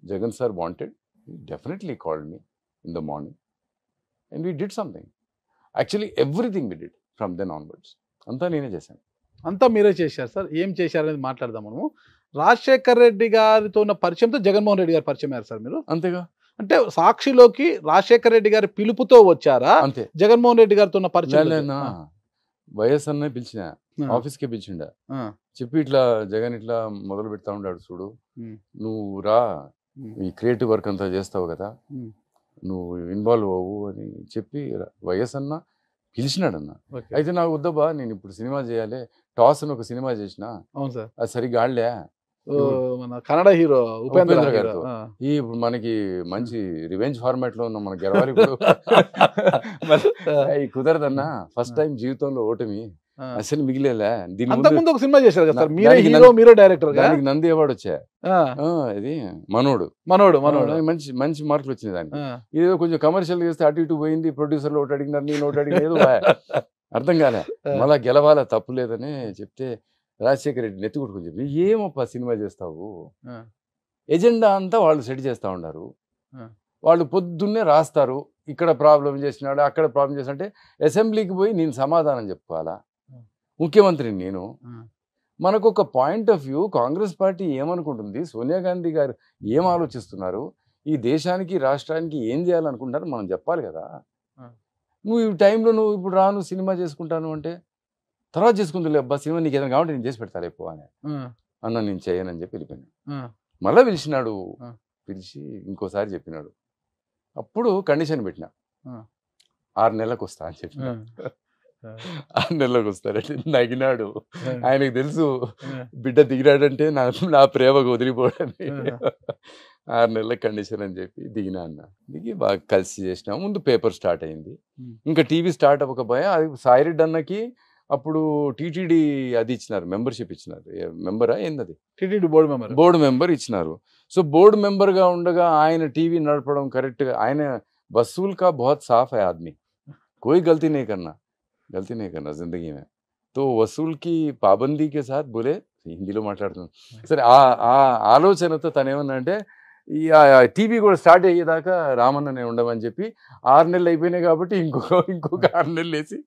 Jagan sir wanted, he definitely called me in the morning and we did something. Actually everything we did from then onwards. Anta nene chesanu. అంతా మీరే చేశారు సార్. ఏం చేశారనేది మాట్లాడదాం మనము. రాజశేఖర్ రెడ్డి గారితో ఉన్న పరిచయంతో జగన్మోహన్ రెడ్డి గారు పరిచయం అయ్యారు సార్ మీరు? అంతేగా. అంటే సాక్షిలోకి రాజశేఖర్ రెడ్డి గారి పిలుపుతో వచ్చారా? అంతే. జగన్మోహన్ రెడ్డి గారితో ఉన్న పరిచయం? వైఎస్ అన్న పిలిచిన, ఆఫీస్కి పిలిచిండ, చెప్పి ఇట్లా జగన్ ఇట్లా మొదలు పెడతా ఉన్నాడు చూడు, నువ్వు రా, ఈ క్రియేటివ్ వర్క్ అంతా చేస్తావు కదా, నువ్వు ఇన్వాల్వ్ అవ్వు అని చెప్పి వైఎస్ అన్న పిలిచినాడన్న. అయితే నాకు వద్దబ్బా, నేను ఇప్పుడు సినిమా చేయాలి, టాస్ అని ఒక సినిమా చేసిన, అది సరిగ్గా ఆడలే, మన కన్నడ హీరో ఉపేంద్ర గారితో, ఈ ఇప్పుడు మనకి మంచి రివెంజ్ ఫార్మాట్ లో ఉన్నాం, మనకి గెలవాలి కుదరదన్నా, ఫస్ట్ టైం జీవితంలో ఓటమి అసలు మిగిలేలా. దీని ఒక సినిమా చేశారు కదా సార్, మీరే హీరో మీరే డైరెక్టర్, దానికి నంది అవార్డు వచ్చా, ఇది మనోడు మంచి మంచి మార్కులు వచ్చినాయి దానికి. ఇదేదో కొంచెం కమర్షియల్ చేస్తే అటు ఇటు పోయింది, ప్రొడ్యూసర్లు ఒకటి అడిగినారు, నేను ఒకటి అడిగిన, అర్థం కాలే. మళ్ళా గెలవాలా, తప్పు లేదని చెప్తే రాజశేఖర రెడ్డి నెత్తి కొట్టుకుని చెప్పి, ఏమప్పా సినిమా చేస్తావు, ఎజెండా అంతా వాళ్ళు సెట్ చేస్తూ ఉన్నారు, వాళ్ళు పొద్దున్నే రాస్తారు, ఇక్కడ ప్రాబ్లం చేసినాడు, అక్కడ ప్రాబ్లం చేసినట్టే అసెంబ్లీకి పోయి నేను సమాధానం చెప్పుకోవాలా, ముఖ్యమంత్రిని నేను. మనకు ఒక point of view, Congress party ఏమనుకుంటుంది, సోనియా గాంధీ గారు ఏం ఆలోచిస్తున్నారు, ఈ దేశానికి రాష్ట్రానికి ఏం చేయాలనుకుంటారు మనం చెప్పాలి కదా. నువ్వు ఈ టైంలో నువ్వు ఇప్పుడు రాను సినిమా చేసుకుంటాను అంటే, తర్వాత చేసుకుందులే అబ్బా, సినిమా నీకు ఏదైనా కావాలంటే నేను చేసి పెడతాను ఎక్కువ అని అన్న, నేను చేయనని చెప్పి వెళ్ళిపోయాను. మళ్ళీ పిలిచినాడు, పిలిచి ఇంకోసారి చెప్పినాడు, అప్పుడు కండిషన్ పెట్టినా, 6 నెలలకు వస్తా అని చెప్పిన. 6 నెలలకు వస్తారంటే నగినాడు. ఆయనకు తెలుసు బిడ్డ దిగినాడంటే నా ప్రేమకు వదిలిపోవడని. 6 నెలల కండిషన్ అని చెప్పి దిగినా అన్న. దిగి బాగా కలిసి చేసినా. ముందు పేపర్ స్టార్ట్ అయింది, ఇంకా టీవీ స్టార్ట్ అవ్వకపోయా. అది సాయిరెడ్డి అన్నకి అప్పుడు టీటీడీ అది ఇచ్చినారు, మెంబర్షిప్ ఇచ్చినారు. మెంబరా ఏంది, టీటీడీ బోర్డు మెంబర్ ఇచ్చినారు. సో బోర్డు మెంబర్గా ఉండగా ఆయన టీవీ నడపడం కరెక్ట్గా, ఆయన వసూల్ కా बहुत साफ है आदमी, कोई गलती नहीं करना जिंदगी में. तो वसूल की पाबंदी के साथ बोले, హిందీలో మాట్లాడుతున్నాను సరే. ఆ ఆలోచనతో తను ఏమన్నా అంటే, ఈ టీవీ కూడా స్టార్ట్ అయ్యేదాకా రామన్ననే ఉండమని చెప్పి 6 నెలలు అయిపోయినాయి కాబట్టి ఇంకొక 6 నెలలు వేసి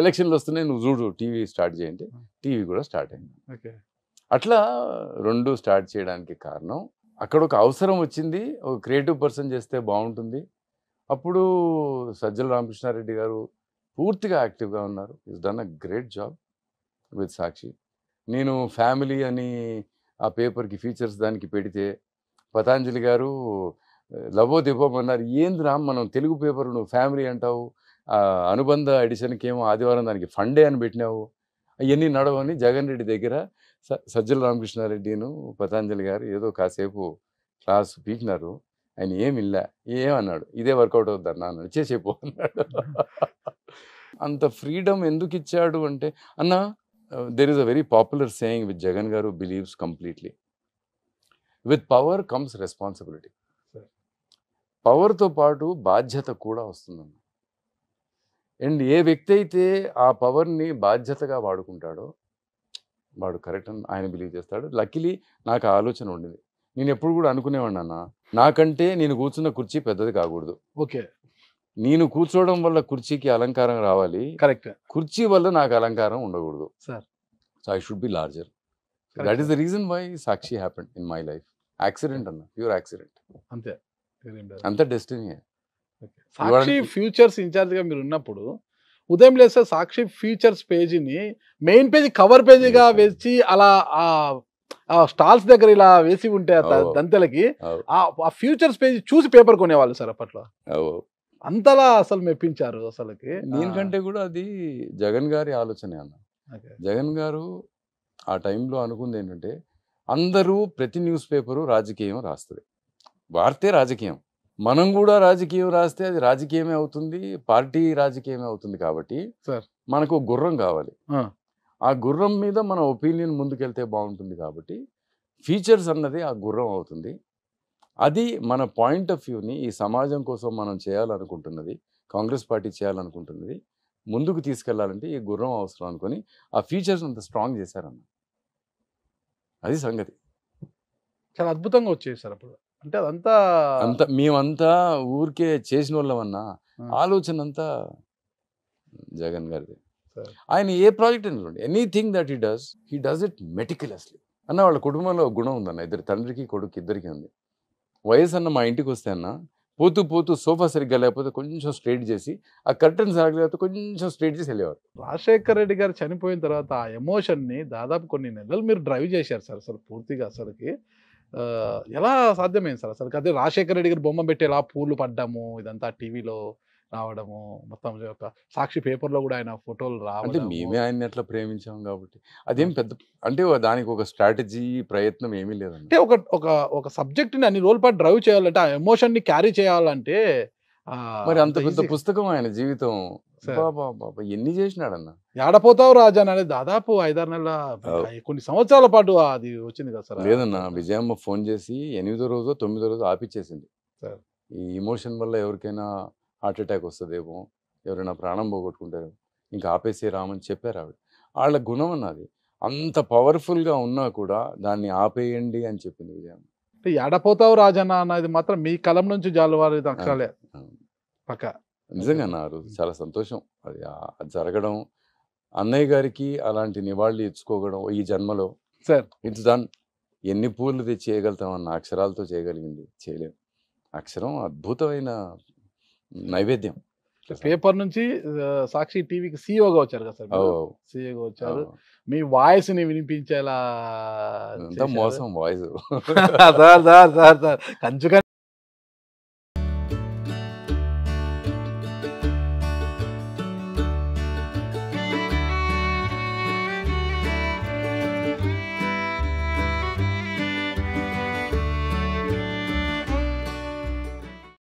ఎలక్షన్లు వస్తున్నాయి, నువ్వు చూడు టీవీ స్టార్ట్ చేయంటే టీవీ కూడా స్టార్ట్ అయింది. అట్లా 2 స్టార్ట్ చేయడానికి కారణం, అక్కడ ఒక అవసరం వచ్చింది, ఒక క్రియేటివ్ పర్సన్ చేస్తే బాగుంటుంది. అప్పుడు సజ్జల రామకృష్ణారెడ్డి గారు పూర్తిగా యాక్టివ్గా ఉన్నారు. Is done a great job with Sakshi. నేను ఫ్యామిలీ అని ఆ పేపర్కి ఫీచర్స్ దానికి పెడితే పతాంజలి గారు లవో దివ్వమన్నారు. ఏంది రామ్, మనం తెలుగు పేపర్ నువ్వు ఫ్యామిలీ అంటావు, అనుబంధ ఎడిషన్కి ఏమో ఆదివారం దానికి ఫండే అని పెట్టినావు, అవన్నీ నడవని జగన్ రెడ్డి దగ్గర సజ్జల రామకృష్ణారెడ్డిను పతాంజలి గారు ఏదో కాసేపు క్లాస్ పీకినారు. ఆయన ఏమన్నాడు, ఇదే వర్కౌట్ అవుద్దన్నా అన్నాడు, చేసేపో అన్నాడు. అంత ఫ్రీడమ్ ఎందుకు ఇచ్చాడు అంటే, అన్న there is a very popular saying with Jagan గారు believes completely, with power comes responsibility. పవర్తో పాటు బాధ్యత కూడా వస్తుందన్న. అండ్ ఏ వ్యక్తి అయితే ఆ పవర్ని బాధ్యతగా వాడుకుంటాడో వాడు కరెక్ట్ అని ఆయన బిలీవ్ చేస్తాడు. లక్కీలీ నాకు ఆలోచన ఉండింది, నేను ఎప్పుడు కూడా అనుకునేవాడిని అన్న, నాకంటే నేను కూర్చున్న కుర్చీ పెద్దది కాకూడదు. ఓకే, నేను కూర్చోవడం వల్ల కుర్చీకి అలంకారం రావాలి, కరెక్ట్ కుర్చీ వల్ల నాకు అలంకారం ఉండకూడదు. Sir. So I should be larger. That is the reason why Sakshi happened in my life. Accident అన్న, ప్యూర్ యాక్సిడెంట్, అంతే. అంత డెస్టినీ. సాక్షి ఫ్యూచర్స్ ఇన్ఛార్జ్ గా మీరు ఉన్నప్పుడు ఉదయం లేస్తే సాక్షి ఫ్యూచర్స్ పేజీని మెయిన్ పేజీ కవర్ పేజీగా వేసి అలా ఆ స్టాల్స్ దగ్గర ఇలా వేసి ఉంటే దంతెలకి ఆ ఫ్యూచర్స్ పేజీ చూసి పేపర్ కొనేవాళ్ళు సార్ అప్పట్లో. అంతలా అసలు మెప్పించారు అసలుకి. దీనికంటే కూడా అది జగన్ గారి ఆలోచనే అన్న. జగన్ గారు ఆ టైంలో అనుకుంది ఏంటంటే, అందరూ ప్రతి న్యూస్ పేపరు రాజకీయం రాస్తుంది, వార్తే రాజకీయం, మనం కూడా రాజకీయం రాస్తే అది రాజకీయమే అవుతుంది, పార్టీ రాజకీయమే అవుతుంది. కాబట్టి మనకు గుర్రం కావాలి, ఆ గుర్రం మీద మన ఒపీనియన్ ముందుకెళ్తే బాగుంటుంది. కాబట్టి ఫీచర్స్ అన్నది ఆ గుర్రం అవుతుంది. అది మన పాయింట్ ఆఫ్ వ్యూని ఈ సమాజం కోసం మనం చేయాలనుకుంటున్నది, కాంగ్రెస్ పార్టీ చేయాలనుకుంటున్నది ముందుకు తీసుకెళ్లాలంటే ఈ గుర్రం అవసరం అనుకొని ఆ ఫీచర్స్ అంత స్ట్రాంగ్ చేశారన్న. అది సంగతి. చాలా అద్భుతంగా వచ్చేది సార్ అప్పుడు. అంటే అంతా మేమంతా ఊరికే చేసిన వాళ్ళమన్నా, ఆలోచన అంతా జగన్ గారిది. ఆయన ఏ ప్రాజెక్ట్ అనుకోండి, anything that he does it meticulously అన్న. వాళ్ళ కుటుంబంలో గుణం ఉందన్న, ఇద్దరు తండ్రికి కొడుకు ఇద్దరికి ఉంది. వయసు అన్న మా ఇంటికి వస్తే అన్న, పోతూ పోతూ సోఫా సరిగ్గా లేకపోతే కొంచెం స్ట్రైట్ చేసి, ఆ కర్టన్ సరిగ్గా లేకపోతే కొంచెం స్ట్రైట్ చేసి వెళ్ళేవారు. రాజశేఖర్ రెడ్డి గారు చనిపోయిన తర్వాత ఆ ఎమోషన్ని దాదాపు కొన్ని నెలలు మీరు డ్రైవ్ చేశారు సార్ అసలు పూర్తిగా. అసలుకి ఎలా సాధ్యమైంది సార్ అసలు? అదే రాజశేఖర్ రెడ్డి గారు బొమ్మ పెట్టేలా పూలు పడ్డము, ఇదంతా టీవీలో రావడము, మొత్తం సాక్షి పేపర్లో కూడా ఆయన ఫోటోలు రావడం. అంటే మేమే ఆయన్ని అట్లా ప్రేమించాం కాబట్టి అదేం పెద్ద, అంటే దానికి ఒక స్ట్రాటజీ ప్రయత్నం ఏమీ లేదండి. అంటే ఒక సబ్జెక్ట్ని అన్ని రోజుల పాటు డ్రైవ్ చేయాలంటే, ఆ ఎమోషన్ని క్యారీ చేయాలంటే మరి అంత పెద్ద పుస్తకం ఆయన జీవితం. ఎన్ని చేసినాడన్న. ఏడపోతావు రాజా అనేది దాదాపు 5-6 నెలల కొన్ని సంవత్సరాల పాటు అది వచ్చింది కదా సార్. లేదన్న, విజయమ్మ ఫోన్ చేసి 8వ రోజో 9వ రోజో ఆపిచ్చేసింది. ఈ ఇమోషన్ వల్ల ఎవరికైనా హార్ట్ అటాక్ వస్తుందేమో, ఎవరైనా ప్రాణం పోగొట్టుకుంటారు, ఇంకా ఆపేసే రామని చెప్పారు ఆవిడ. వాళ్ళ గుణం అన్నది అంత పవర్ఫుల్గా ఉన్నా కూడా దాన్ని ఆపేయండి అని చెప్పింది విజయమ్మ. అంటే ఏడపోతావు రాజన్న అన్నది మాత్రం మీ కలం నుంచి జాలువారి అక్షరాలే పక్క. నిజంగా నా రోజు చాలా సంతోషం అది జరగడం. అన్నయ్య గారికి అలాంటి నివాళి ఇచ్చుకోవడం ఈ జన్మలో సార్. It's done. ఎన్ని పూలు తెచ్చి చేయగలుగుతామన్న, అక్షరాలతో చేయగలిగింది చేయలేము. అక్షరం అద్భుతమైన నైవేద్యం. పేపర్ నుంచి సాక్షి టీవీకి సీఈఓగా వచ్చారు కదా సార్. సీఈఓగా వచ్చారు, మీ వాయిస్ ని వినిపించేలా మోసం వాయిస్ కంచుక